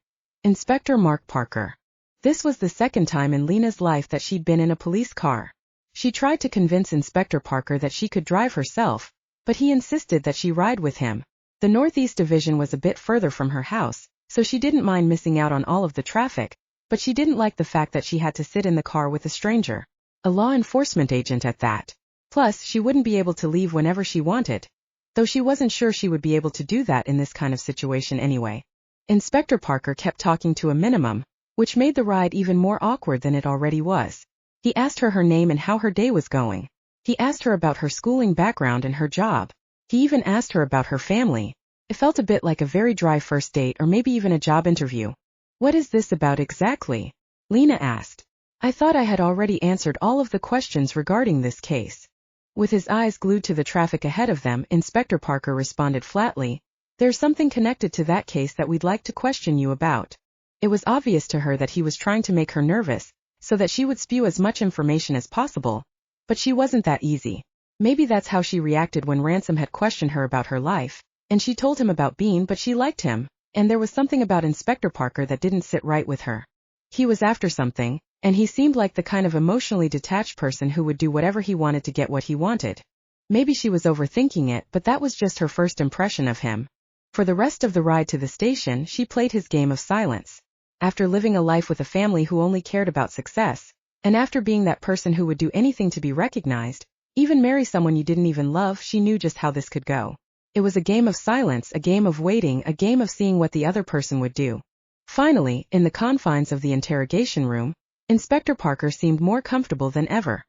Inspector Mark Parker. This was the second time in Lena's life that she'd been in a police car. She tried to convince Inspector Parker that she could drive herself, but he insisted that she ride with him. The Northeast Division was a bit further from her house, so she didn't mind missing out on all of the traffic, but she didn't like the fact that she had to sit in the car with a stranger, a law enforcement agent at that. Plus, she wouldn't be able to leave whenever she wanted, though she wasn't sure she would be able to do that in this kind of situation anyway. Inspector Parker kept talking to a minimum, which made the ride even more awkward than it already was. He asked her name and how her day was going. He asked her about her schooling background and her job. He even asked her about her family. It felt a bit like a very dry first date, or maybe even a job interview. "What is this about exactly?" Lena asked. "I thought I had already answered all of the questions regarding this case." With his eyes glued to the traffic ahead of them, Inspector Parker responded flatly, "There's something connected to that case that we'd like to question you about." It was obvious to her that he was trying to make her nervous, so that she would spew as much information as possible. But she wasn't that easy. Maybe that's how she reacted when Ransom had questioned her about her life, and she told him about Bean, but she liked him, and there was something about Inspector Parker that didn't sit right with her. He was after something, And he seemed like the kind of emotionally detached person who would do whatever he wanted to get what he wanted. Maybe she was overthinking it, but that was just her first impression of him. For the rest of the ride to the station, she played his game of silence. After living a life with a family who only cared about success, and after being that person who would do anything to be recognized, even marry someone you didn't even love, she knew just how this could go. It was a game of silence, a game of waiting, a game of seeing what the other person would do. Finally, in the confines of the interrogation room, Inspector Parker seemed more comfortable than ever.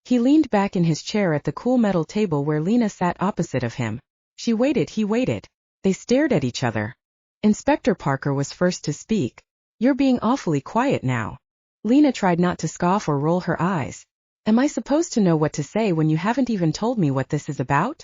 He leaned back in his chair at the cool metal table where Lena sat opposite of him. She waited, he waited. They stared at each other. Inspector Parker was first to speak. "You're being awfully quiet now." Lena tried not to scoff or roll her eyes. "Am I supposed to know what to say when you haven't even told me what this is about?"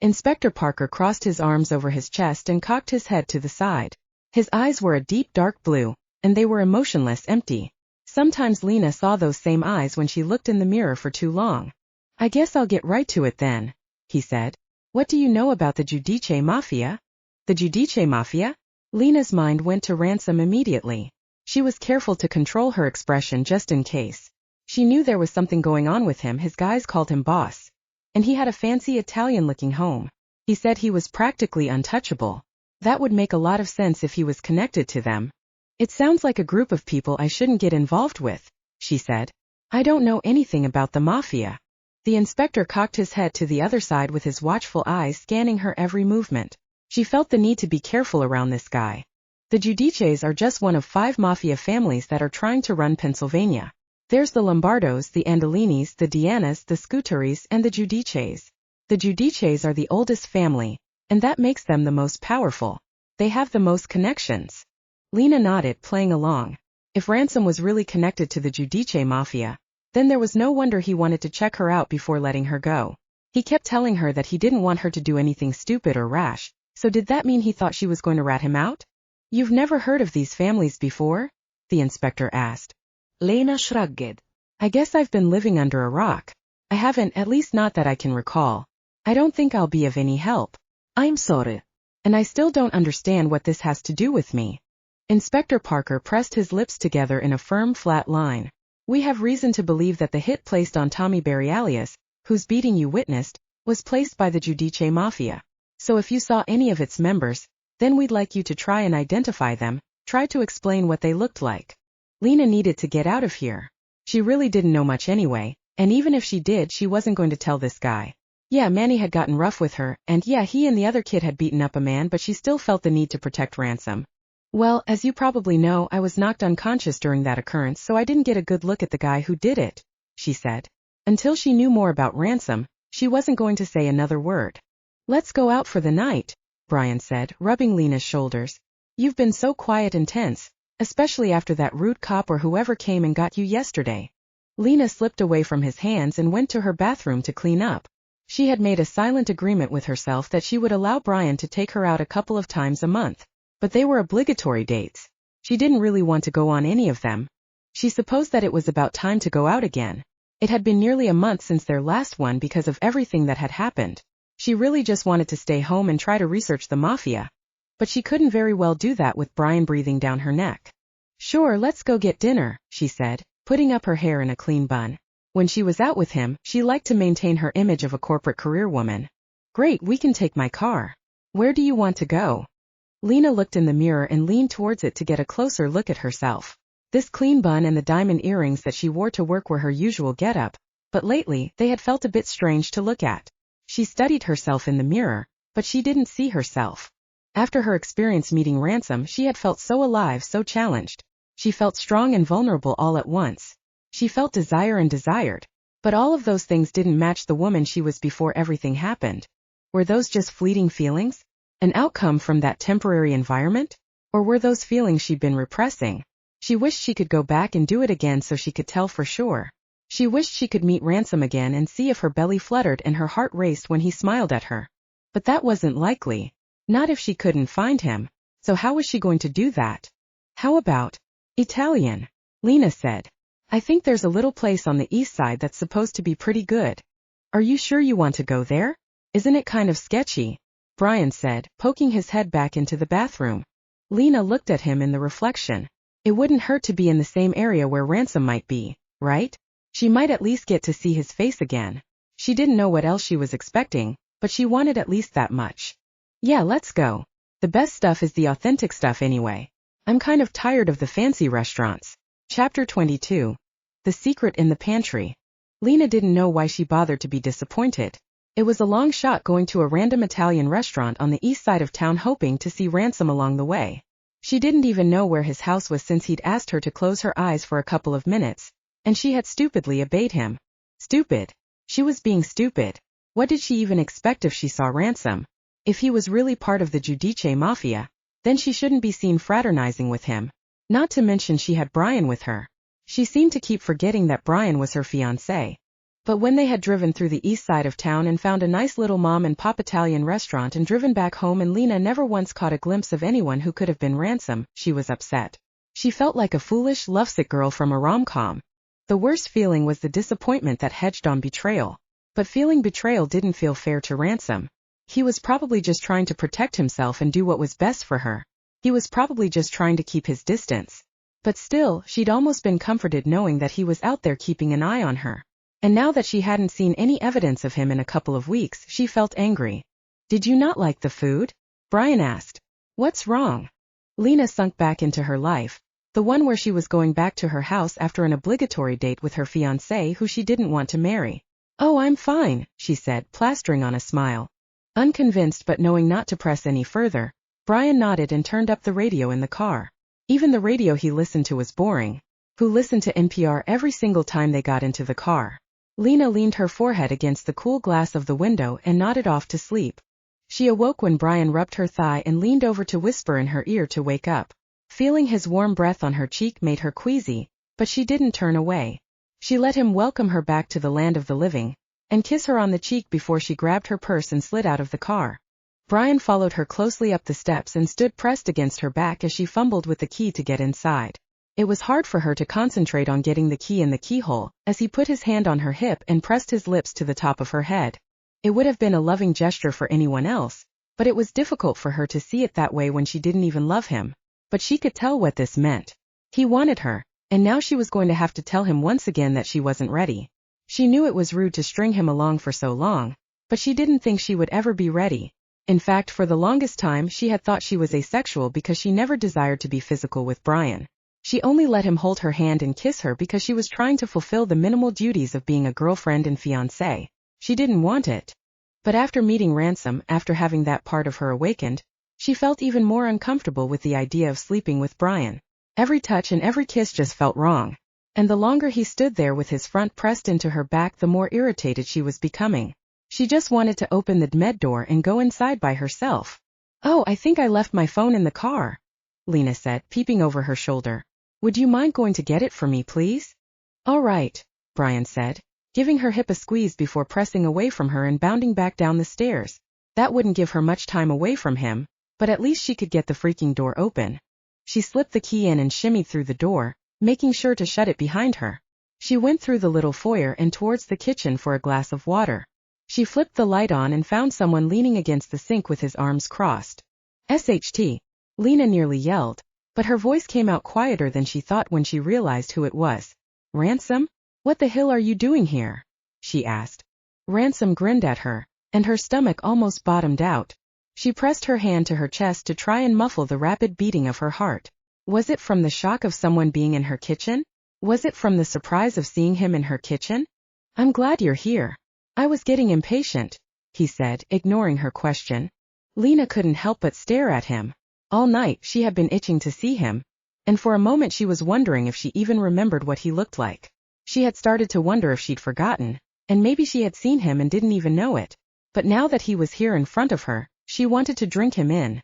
Inspector Parker crossed his arms over his chest and cocked his head to the side. His eyes were a deep dark blue, and they were emotionless, empty. Sometimes Lena saw those same eyes when she looked in the mirror for too long. "I guess I'll get right to it then," he said. "What do you know about the Giudice Mafia?" "The Giudice Mafia?" Lena's mind went to Ransom immediately. She was careful to control her expression just in case. She knew there was something going on with him. His guys called him boss. And he had a fancy Italian-looking home. He said he was practically untouchable. That would make a lot of sense if he was connected to them. "It sounds like a group of people I shouldn't get involved with," she said. "I don't know anything about the mafia." The inspector cocked his head to the other side with his watchful eyes scanning her every movement. She felt the need to be careful around this guy. The Giudices are just one of 5 mafia families that are trying to run Pennsylvania. There's the Lombardos, the Andolinis, the Dianas, the Scuteries, and the Giudices. The Giudices are the oldest family, and that makes them the most powerful. They have the most connections. Lena nodded, playing along. If Ransom was really connected to the Giudice Mafia, then there was no wonder he wanted to check her out before letting her go. He kept telling her that he didn't want her to do anything stupid or rash, so did that mean he thought she was going to rat him out? "You've never heard of these families before?" the inspector asked. Lena shrugged. "I guess I've been living under a rock. I haven't, at least not that I can recall. I don't think I'll be of any help." "I'm sorry." "And I still don't understand what this has to do with me." Inspector Parker pressed his lips together in a firm, flat line. "We have reason to believe that the hit placed on Tommy Berrialius, whose beating you witnessed, was placed by the Giudice Mafia. So if you saw any of its members, then we'd like you to try and identify them, try to explain what they looked like." Lena needed to get out of here. She really didn't know much anyway, and even if she did, she wasn't going to tell this guy. Yeah, Manny had gotten rough with her, and yeah, he and the other kid had beaten up a man, but she still felt the need to protect Ransom. "Well, as you probably know, I was knocked unconscious during that occurrence, so I didn't get a good look at the guy who did it," she said. Until she knew more about Ransom, she wasn't going to say another word. "Let's go out for the night," Brian said, rubbing Lena's shoulders. "You've been so quiet and tense, especially after that rude cop or whoever came and got you yesterday." Lena slipped away from his hands and went to her bathroom to clean up. She had made a silent agreement with herself that she would allow Brian to take her out a couple of times a month. But they were obligatory dates. She didn't really want to go on any of them. She supposed that it was about time to go out again. It had been nearly a month since their last one because of everything that had happened. She really just wanted to stay home and try to research the mafia. But she couldn't very well do that with Brian breathing down her neck. "Sure, let's go get dinner," she said, putting up her hair in a clean bun. When she was out with him, she liked to maintain her image of a corporate career woman. "Great, we can take my car. Where do you want to go?" Lena looked in the mirror and leaned towards it to get a closer look at herself. This clean bun and the diamond earrings that she wore to work were her usual getup, but lately, they had felt a bit strange to look at. She studied herself in the mirror, but she didn't see herself. After her experience meeting Ransom, she had felt so alive, so challenged. She felt strong and vulnerable all at once. She felt desire and desired. But all of those things didn't match the woman she was before everything happened. Were those just fleeting feelings? An outcome from that temporary environment? Or were those feelings she'd been repressing? She wished she could go back and do it again so she could tell for sure. She wished she could meet Ransom again and see if her belly fluttered and her heart raced when he smiled at her. But that wasn't likely. Not if she couldn't find him. So how was she going to do that? "How about Italian?" Lena said. "I think there's a little place on the east side that's supposed to be pretty good." "Are you sure you want to go there? Isn't it kind of sketchy?" Brian said, poking his head back into the bathroom. Lena looked at him in the reflection. It wouldn't hurt to be in the same area where Ransom might be, right? She might at least get to see his face again. She didn't know what else she was expecting, but she wanted at least that much. Yeah, let's go. The best stuff is the authentic stuff anyway. I'm kind of tired of the fancy restaurants. Chapter 22. The Secret in the Pantry. Lena didn't know why she bothered to be disappointed. It was a long shot going to a random Italian restaurant on the east side of town hoping to see Ransom along the way. She didn't even know where his house was since he'd asked her to close her eyes for a couple of minutes, and she had stupidly obeyed him. Stupid. She was being stupid. What did she even expect if she saw Ransom? If he was really part of the Giudice Mafia, then she shouldn't be seen fraternizing with him. Not to mention she had Brian with her. She seemed to keep forgetting that Brian was her fiancé. But when they had driven through the east side of town and found a nice little mom and pop Italian restaurant and driven back home and Lena never once caught a glimpse of anyone who could have been Ransom, she was upset. She felt like a foolish, lovesick girl from a rom-com. The worst feeling was the disappointment that hedged on betrayal. But feeling betrayal didn't feel fair to Ransom. He was probably just trying to protect himself and do what was best for her. He was probably just trying to keep his distance. But still, she'd almost been comforted knowing that he was out there keeping an eye on her. And now that she hadn't seen any evidence of him in a couple of weeks, she felt angry. Did you not like the food? Brian asked. What's wrong? Lena sunk back into her life, the one where she was going back to her house after an obligatory date with her fiancé who she didn't want to marry. Oh, I'm fine, she said, plastering on a smile. Unconvinced but knowing not to press any further, Brian nodded and turned up the radio in the car. Even the radio he listened to was boring. Who listened to NPR every single time they got into the car? Lena leaned her forehead against the cool glass of the window and nodded off to sleep. She awoke when Brian rubbed her thigh and leaned over to whisper in her ear to wake up. Feeling his warm breath on her cheek made her queasy, but she didn't turn away. She let him welcome her back to the land of the living, and kiss her on the cheek before she grabbed her purse and slid out of the car. Brian followed her closely up the steps and stood pressed against her back as she fumbled with the key to get inside. It was hard for her to concentrate on getting the key in the keyhole, as he put his hand on her hip and pressed his lips to the top of her head. It would have been a loving gesture for anyone else, but it was difficult for her to see it that way when she didn't even love him. But she could tell what this meant. He wanted her, and now she was going to have to tell him once again that she wasn't ready. She knew it was rude to string him along for so long, but she didn't think she would ever be ready. In fact, for the longest time she had thought she was asexual because she never desired to be physical with Brian. She only let him hold her hand and kiss her because she was trying to fulfill the minimal duties of being a girlfriend and fiancé. She didn't want it. But after meeting Ransom, after having that part of her awakened, she felt even more uncomfortable with the idea of sleeping with Brian. Every touch and every kiss just felt wrong. And the longer he stood there with his front pressed into her back, the more irritated she was becoming. She just wanted to open the med door and go inside by herself. Oh, I think I left my phone in the car, Lena said, peeping over her shoulder. Would you mind going to get it for me, please? All right, Brian said, giving her hip a squeeze before pressing away from her and bounding back down the stairs. That wouldn't give her much time away from him, but at least she could get the freaking door open. She slipped the key in and shimmied through the door, making sure to shut it behind her. She went through the little foyer and towards the kitchen for a glass of water. She flipped the light on and found someone leaning against the sink with his arms crossed. SHT. Lena nearly yelled, but her voice came out quieter than she thought when she realized who it was. Ransom? What the hell are you doing here? She asked. Ransom grinned at her, and her stomach almost bottomed out. She pressed her hand to her chest to try and muffle the rapid beating of her heart. Was it from the shock of someone being in her kitchen? Was it from the surprise of seeing him in her kitchen? I'm glad you're here. I was getting impatient, he said, ignoring her question. Lena couldn't help but stare at him. All night she had been itching to see him, and for a moment she was wondering if she even remembered what he looked like. She had started to wonder if she'd forgotten, and maybe she had seen him and didn't even know it. But now that he was here in front of her, she wanted to drink him in.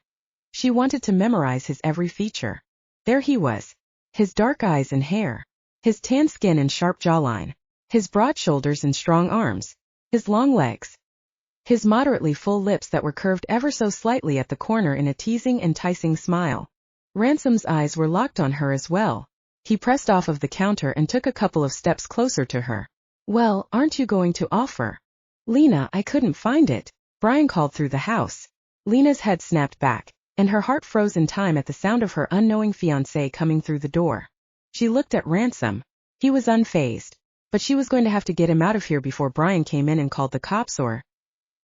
She wanted to memorize his every feature. There he was. His dark eyes and hair. His tan skin and sharp jawline. His broad shoulders and strong arms. His long legs. His moderately full lips that were curved ever so slightly at the corner in a teasing, enticing smile. Ransom's eyes were locked on her as well. He pressed off of the counter and took a couple of steps closer to her. Well, aren't you going to offer? Lena, I couldn't find it. Brian called through the house. Lena's head snapped back. and her heart froze in time at the sound of her unknowing fiancé coming through the door. She looked at Ransom. He was unfazed, but she was going to have to get him out of here before Brian came in and called the cops or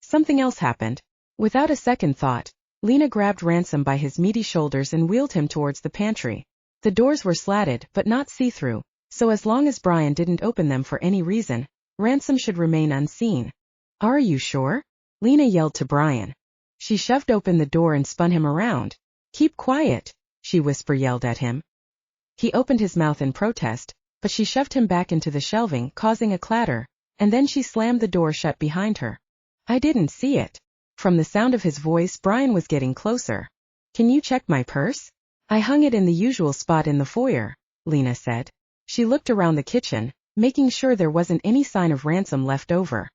something else happened. Without a second thought, Lena grabbed Ransom by his meaty shoulders and wheeled him towards the pantry. The doors were slatted but not see-through, so as long as Brian didn't open them for any reason, Ransom should remain unseen. "Are you sure?" Lena yelled to Brian. She shoved open the door and spun him around. "Keep quiet," she yelled at him. He opened his mouth in protest, but she shoved him back into the shelving, causing a clatter, and then she slammed the door shut behind her. "I didn't see it." From the sound of his voice, Brian was getting closer. "Can you check my purse?" "I hung it in the usual spot in the foyer," Lena said. She looked around the kitchen, making sure there wasn't any sign of Ransom left over.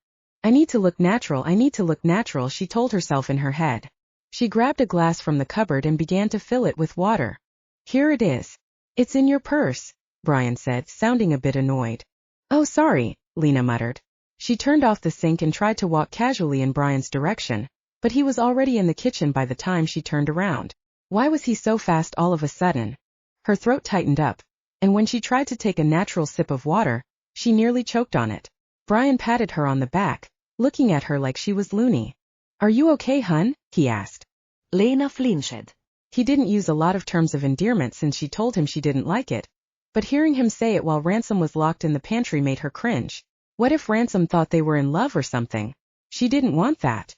I need to look natural, she told herself in her head. She grabbed a glass from the cupboard and began to fill it with water. "Here it is." "It's in your purse," Brian said, sounding a bit annoyed. "Oh, sorry," Lena muttered. She turned off the sink and tried to walk casually in Brian's direction, but he was already in the kitchen by the time she turned around. Why was he so fast all of a sudden? Her throat tightened up, and when she tried to take a natural sip of water, she nearly choked on it. Brian patted her on the back, looking at her like she was loony. "Are you okay, hun?" he asked. Lena flinched. He didn't use a lot of terms of endearment since she told him she didn't like it, but hearing him say it while Ransom was locked in the pantry made her cringe. What if Ransom thought they were in love or something? She didn't want that.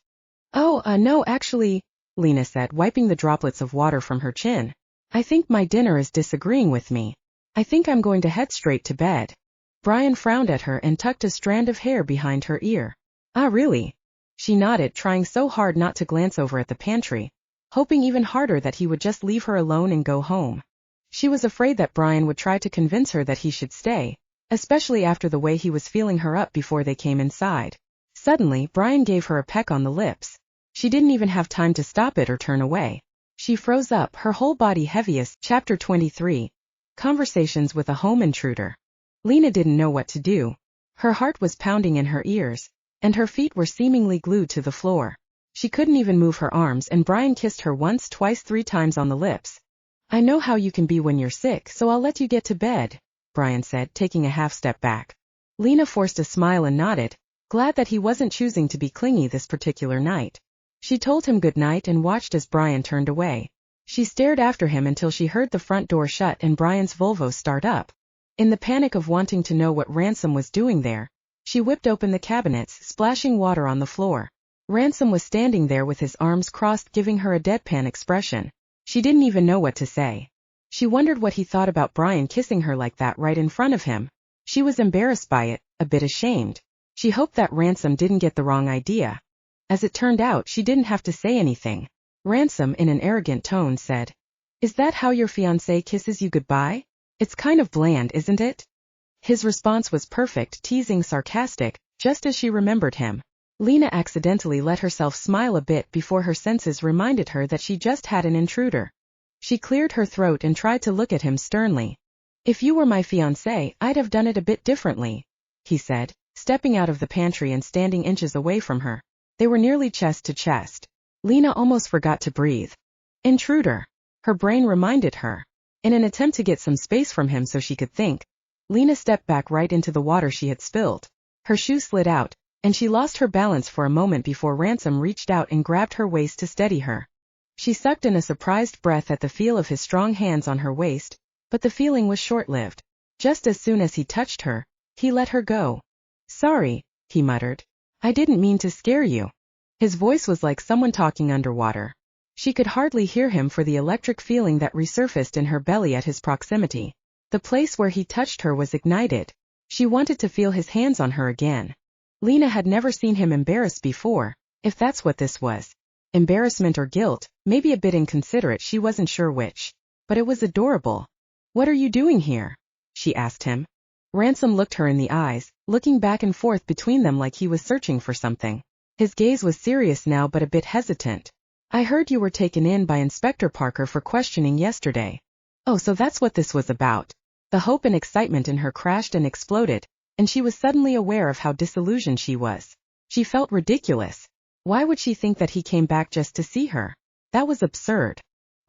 "Oh, no, actually," Lena said, wiping the droplets of water from her chin. "I think my dinner is disagreeing with me. I think I'm going to head straight to bed." Brian frowned at her and tucked a strand of hair behind her ear. "Ah, really?" She nodded, trying so hard not to glance over at the pantry, hoping even harder that he would just leave her alone and go home. She was afraid that Brian would try to convince her that he should stay, especially after the way he was feeling her up before they came inside. Suddenly, Brian gave her a peck on the lips. She didn't even have time to stop it or turn away. She froze up, her whole body heavy as. Chapter 23. Conversations with a home intruder. Lena didn't know what to do. Her heart was pounding in her ears, and her feet were seemingly glued to the floor. She couldn't even move her arms, and Brian kissed her once, twice, 3 times on the lips. "I know how you can be when you're sick, so I'll let you get to bed," Brian said, taking a half step back. Lena forced a smile and nodded, glad that he wasn't choosing to be clingy this particular night. She told him good night and watched as Brian turned away. She stared after him until she heard the front door shut and Brian's Volvo start up. In the panic of wanting to know what Ransom was doing there, she whipped open the cabinets, splashing water on the floor. Ransom was standing there with his arms crossed, giving her a deadpan expression. She didn't even know what to say. She wondered what he thought about Brian kissing her like that right in front of him. She was embarrassed by it, a bit ashamed. She hoped that Ransom didn't get the wrong idea. As it turned out, she didn't have to say anything. Ransom, in an arrogant tone, said, "Is that how your fiancé kisses you goodbye? It's kind of bland, isn't it?" His response was perfect, teasing, sarcastic, just as she remembered him. Lena accidentally let herself smile a bit before her senses reminded her that she just had an intruder. She cleared her throat and tried to look at him sternly. "If you were my fiancé, I'd have done it a bit differently," he said, stepping out of the pantry and standing inches away from her. They were nearly chest to chest. Lena almost forgot to breathe. Intruder. Her brain reminded her. In an attempt to get some space from him so she could think, Lena stepped back right into the water she had spilled. Her shoe slid out, and she lost her balance for a moment before Ransom reached out and grabbed her waist to steady her. She sucked in a surprised breath at the feel of his strong hands on her waist, but the feeling was short-lived. Just as soon as he touched her, he let her go. "Sorry," he muttered. "I didn't mean to scare you." His voice was like someone talking underwater. She could hardly hear him for the electric feeling that resurfaced in her belly at his proximity. The place where he touched her was ignited. She wanted to feel his hands on her again. Lena had never seen him embarrassed before, if that's what this was. Embarrassment or guilt, maybe a bit inconsiderate, she wasn't sure which. But it was adorable. "What are you doing here?" she asked him. Ransom looked her in the eyes, looking back and forth between them like he was searching for something. His gaze was serious now but a bit hesitant. "I heard you were taken in by Inspector Parker for questioning yesterday." Oh, so that's what this was about. The hope and excitement in her crashed and exploded, and she was suddenly aware of how disillusioned she was. She felt ridiculous. Why would she think that he came back just to see her? That was absurd.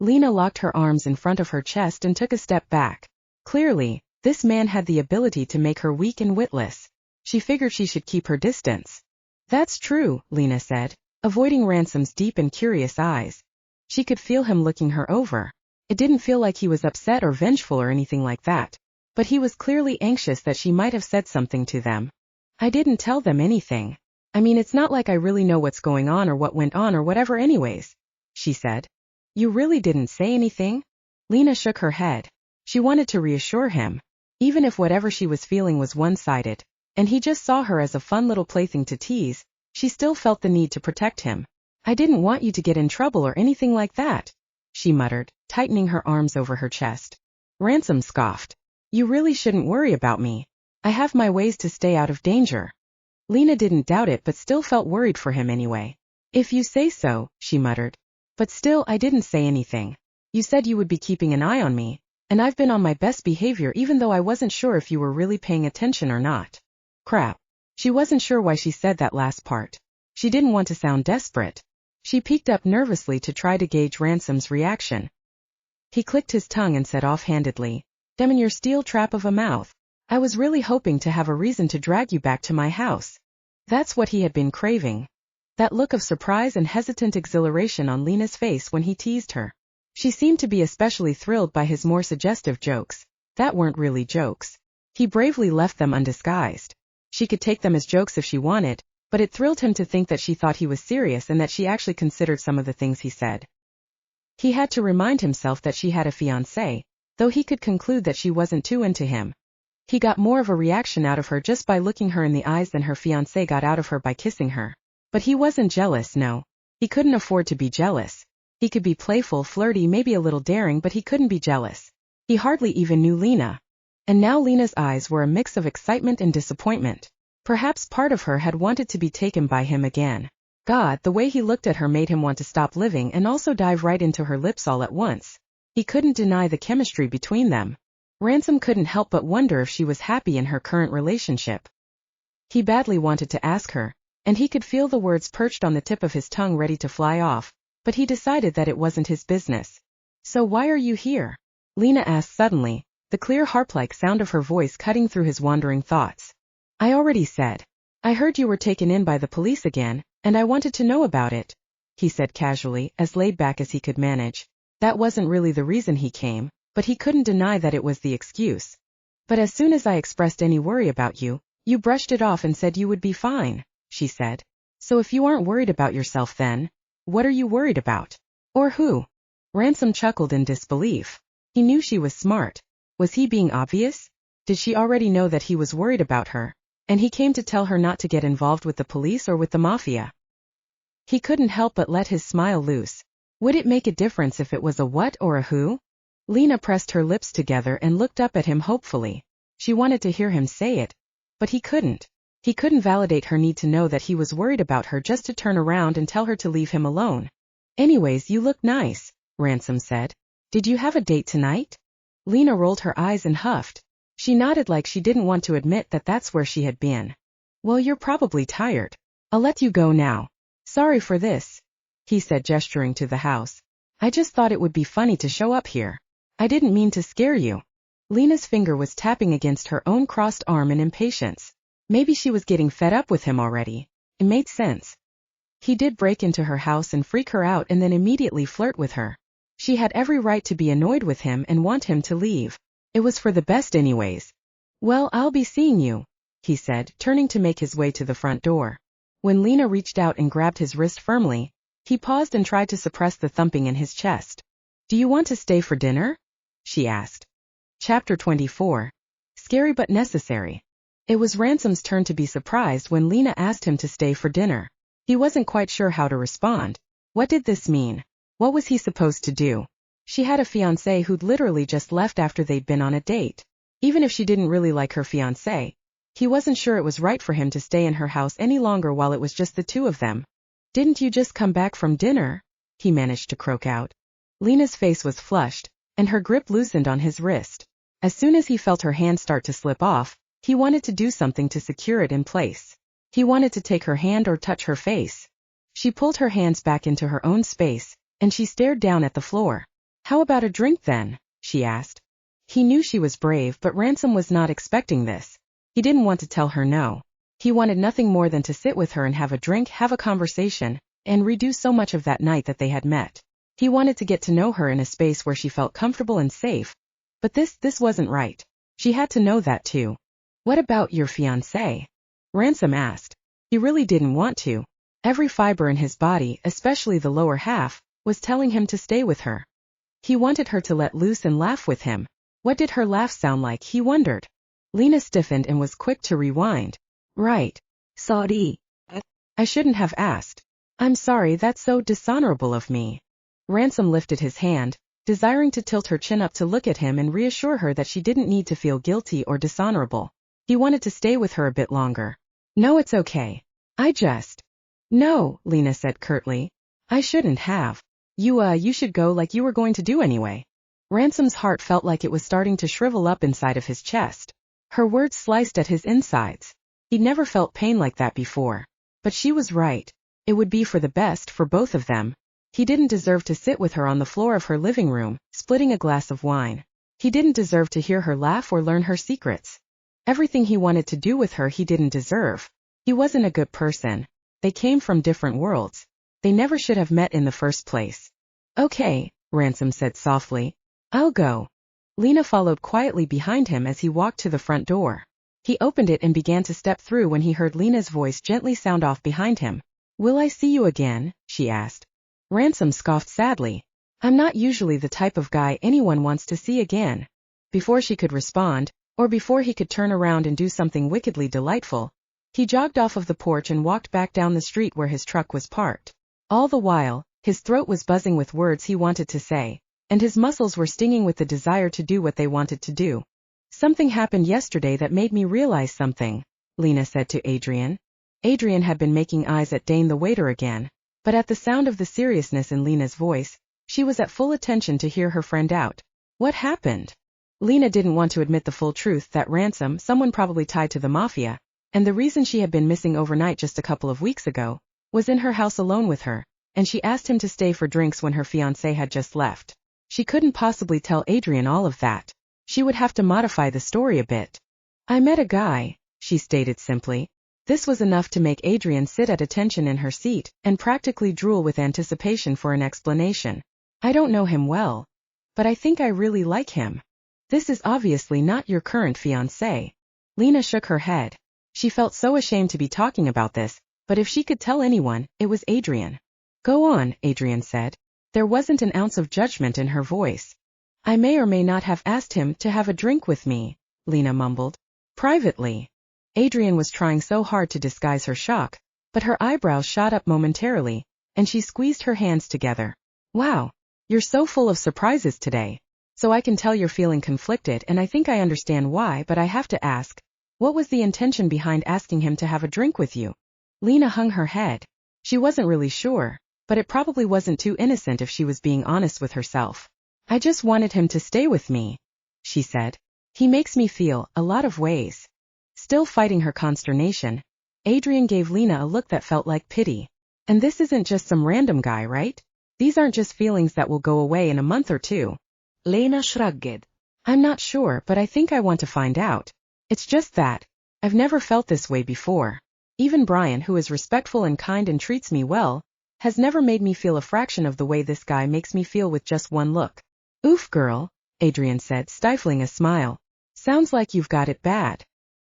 Lena locked her arms in front of her chest and took a step back. Clearly, this man had the ability to make her weak and witless. She figured she should keep her distance. That's true, Lena said, avoiding Ransom's deep and curious eyes. She could feel him looking her over. It didn't feel like he was upset or vengeful or anything like that. But he was clearly anxious that she might have said something to them. I didn't tell them anything. I mean, it's not like I really know what's going on or what went on or whatever anyways, she said. You really didn't say anything? Lena shook her head. She wanted to reassure him. Even if whatever she was feeling was one-sided, and he just saw her as a fun little plaything to tease, she still felt the need to protect him. I didn't want you to get in trouble or anything like that, she muttered, tightening her arms over her chest. Ransom scoffed. You really shouldn't worry about me. I have my ways to stay out of danger. Lena didn't doubt it but still felt worried for him anyway. If you say so, she muttered. But still, I didn't say anything. You said you would be keeping an eye on me, and I've been on my best behavior even though I wasn't sure if you were really paying attention or not. Crap. She wasn't sure why she said that last part. She didn't want to sound desperate. She peeked up nervously to try to gauge Ransom's reaction. He clicked his tongue and said offhandedly, "Damn in your steel trap of a mouth. I was really hoping to have a reason to drag you back to my house." That's what he had been craving. That look of surprise and hesitant exhilaration on Lena's face when he teased her. She seemed to be especially thrilled by his more suggestive jokes. That weren't really jokes. He bravely left them undisguised. She could take them as jokes if she wanted, but it thrilled him to think that she thought he was serious and that she actually considered some of the things he said. He had to remind himself that she had a fiancé, though he could conclude that she wasn't too into him. He got more of a reaction out of her just by looking her in the eyes than her fiancé got out of her by kissing her. But he wasn't jealous, no. He couldn't afford to be jealous. He could be playful, flirty, maybe a little daring, but he couldn't be jealous. He hardly even knew Lena. And now Lena's eyes were a mix of excitement and disappointment. Perhaps part of her had wanted to be taken by him again. God, the way he looked at her made him want to stop living and also dive right into her lips all at once. He couldn't deny the chemistry between them. Ransom couldn't help but wonder if she was happy in her current relationship. He badly wanted to ask her, and he could feel the words perched on the tip of his tongue ready to fly off, but he decided that it wasn't his business. "So why are you here?" Lena asked suddenly, the clear harp-like sound of her voice cutting through his wandering thoughts. "I already said. I heard you were taken in by the police again, and I wanted to know about it," he said casually, as laid back as he could manage. That wasn't really the reason he came, but he couldn't deny that it was the excuse. "But as soon as I expressed any worry about you, you brushed it off and said you would be fine," she said. "So if you aren't worried about yourself then, what are you worried about? Or who?" Ransom chuckled in disbelief. He knew she was smart. Was he being obvious? Did she already know that he was worried about her, and he came to tell her not to get involved with the police or with the mafia? He couldn't help but let his smile loose. Would it make a difference if it was a what or a who? Lena pressed her lips together and looked up at him hopefully. She wanted to hear him say it. But he couldn't. He couldn't validate her need to know that he was worried about her just to turn around and tell her to leave him alone. "Anyways, you look nice," Ransom said. "Did you have a date tonight?" Lena rolled her eyes and huffed. She nodded like she didn't want to admit that that's where she had been. "Well, you're probably tired. I'll let you go now. Sorry for this," he said, gesturing to the house. "I just thought it would be funny to show up here. I didn't mean to scare you." Lena's finger was tapping against her own crossed arm in impatience. Maybe she was getting fed up with him already. It made sense. He did break into her house and freak her out and then immediately flirt with her. She had every right to be annoyed with him and want him to leave. It was for the best anyways. "Well, I'll be seeing you," he said, turning to make his way to the front door. When Lena reached out and grabbed his wrist firmly, he paused and tried to suppress the thumping in his chest. "Do you want to stay for dinner?" she asked. Chapter 24. Scary but necessary. It was Ransom's turn to be surprised when Lena asked him to stay for dinner. He wasn't quite sure how to respond. What did this mean? What was he supposed to do? She had a fiancé who'd literally just left after they'd been on a date. Even if she didn't really like her fiancé, he wasn't sure it was right for him to stay in her house any longer while it was just the two of them. "Didn't you just come back from dinner?" he managed to croak out. Lena's face was flushed, and her grip loosened on his wrist. As soon as he felt her hand start to slip off, he wanted to do something to secure it in place. He wanted to take her hand or touch her face. She pulled her hands back into her own space, and she stared down at the floor. How about a drink then? She asked. He knew she was brave, but Ransom was not expecting this. He didn't want to tell her no. He wanted nothing more than to sit with her and have a drink, have a conversation, and redo so much of that night that they had met. He wanted to get to know her in a space where she felt comfortable and safe. But this wasn't right. She had to know that too. What about your fiancé? Ransom asked. He really didn't want to. Every fiber in his body, especially the lower half, was telling him to stay with her. He wanted her to let loose and laugh with him. What did her laugh sound like, he wondered. Lena stiffened and was quick to rewind. Right. Sorry. I shouldn't have asked. I'm sorry, that's so dishonorable of me. Ransom lifted his hand, desiring to tilt her chin up to look at him and reassure her that she didn't need to feel guilty or dishonorable. He wanted to stay with her a bit longer. No, it's okay. No, Lena said curtly. I shouldn't have. You should go like you were going to do anyway. Ransom's heart felt like it was starting to shrivel up inside of his chest. Her words sliced at his insides. He'd never felt pain like that before. But she was right. It would be for the best for both of them. He didn't deserve to sit with her on the floor of her living room, splitting a glass of wine. He didn't deserve to hear her laugh or learn her secrets. Everything he wanted to do with her he didn't deserve. He wasn't a good person. They came from different worlds. They never should have met in the first place. Okay, Ransom said softly. I'll go. Lena followed quietly behind him as he walked to the front door. He opened it and began to step through when he heard Lena's voice gently sound off behind him. Will I see you again? She asked. Ransom scoffed sadly. I'm not usually the type of guy anyone wants to see again. Before she could respond, or before he could turn around and do something wickedly delightful, he jogged off of the porch and walked back down the street where his truck was parked. All the while, his throat was buzzing with words he wanted to say, and his muscles were stinging with the desire to do what they wanted to do. Something happened yesterday that made me realize something, Lena said to Adrian. Adrian had been making eyes at Dane the waiter again, but at the sound of the seriousness in Lena's voice, she was at full attention to hear her friend out. What happened? Lena didn't want to admit the full truth that Ransom, someone probably tied to the mafia, and the reason she had been missing overnight just a couple of weeks ago, was in her house alone with her, and she asked him to stay for drinks when her fiancé had just left. She couldn't possibly tell Adrian all of that. She would have to modify the story a bit. I met a guy, she stated simply. This was enough to make Adrian sit at attention in her seat and practically drool with anticipation for an explanation. I don't know him well, but I think I really like him. This is obviously not your current fiancé. Lena shook her head. She felt so ashamed to be talking about this, but if she could tell anyone, it was Adrian. Go on, Adrian said. There wasn't an ounce of judgment in her voice. I may or may not have asked him to have a drink with me, Lena mumbled. Privately. Adrian was trying so hard to disguise her shock, but her eyebrows shot up momentarily, and she squeezed her hands together. Wow, you're so full of surprises today. So I can tell you're feeling conflicted, and I think I understand why, but I have to ask, what was the intention behind asking him to have a drink with you? Lena hung her head. She wasn't really sure, but it probably wasn't too innocent if she was being honest with herself. I just wanted him to stay with me, she said. He makes me feel a lot of ways. Still fighting her consternation, Adrian gave Lena a look that felt like pity. And this isn't just some random guy, right? These aren't just feelings that will go away in a month or two. Lena shrugged. I'm not sure, but I think I want to find out. It's just that I've never felt this way before. Even Brian, who is respectful and kind and treats me well, has never made me feel a fraction of the way this guy makes me feel with just one look. Oof, girl, Adrian said, stifling a smile. Sounds like you've got it bad.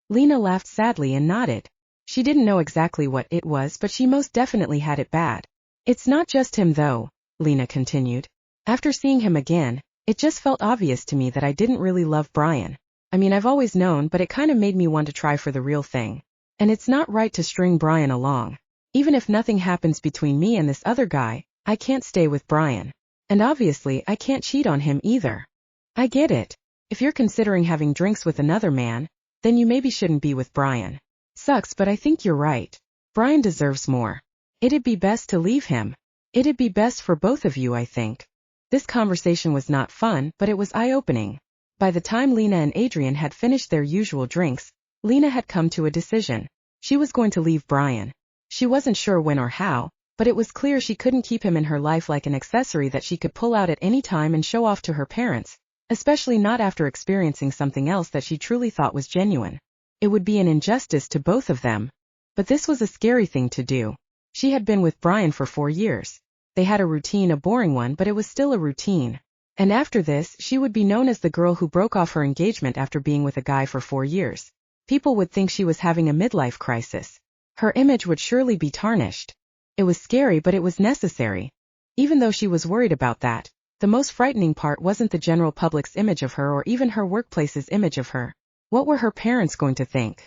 Lena laughed sadly and nodded. She didn't know exactly what it was, but she most definitely had it bad. It's not just him though, Lena continued. After seeing him again, it just felt obvious to me that I didn't really love Brian. I mean, I've always known, but it kind of made me want to try for the real thing. And it's not right to string Brian along. Even if nothing happens between me and this other guy, I can't stay with Brian. And obviously, I can't cheat on him either. I get it. If you're considering having drinks with another man, then you maybe shouldn't be with Brian. Sucks, but I think you're right. Brian deserves more. It'd be best to leave him. It'd be best for both of you, I think. This conversation was not fun, but it was eye-opening. By the time Lena and Adrian had finished their usual drinks, Lena had come to a decision. She was going to leave Brian. She wasn't sure when or how, But it was clear she couldn't keep him in her life like an accessory that she could pull out at any time and show off to her parents, especially not after experiencing something else that she truly thought was genuine. It would be an injustice to both of them. But this was a scary thing to do. She had been with Brian for 4 years. They had a routine, a boring one, but it was still a routine. And after this, she would be known as the girl who broke off her engagement after being with a guy for 4 years. People would think she was having a midlife crisis. Her image would surely be tarnished. It was scary, but it was necessary. Even though she was worried about that, the most frightening part wasn't the general public's image of her or even her workplace's image of her. What were her parents going to think?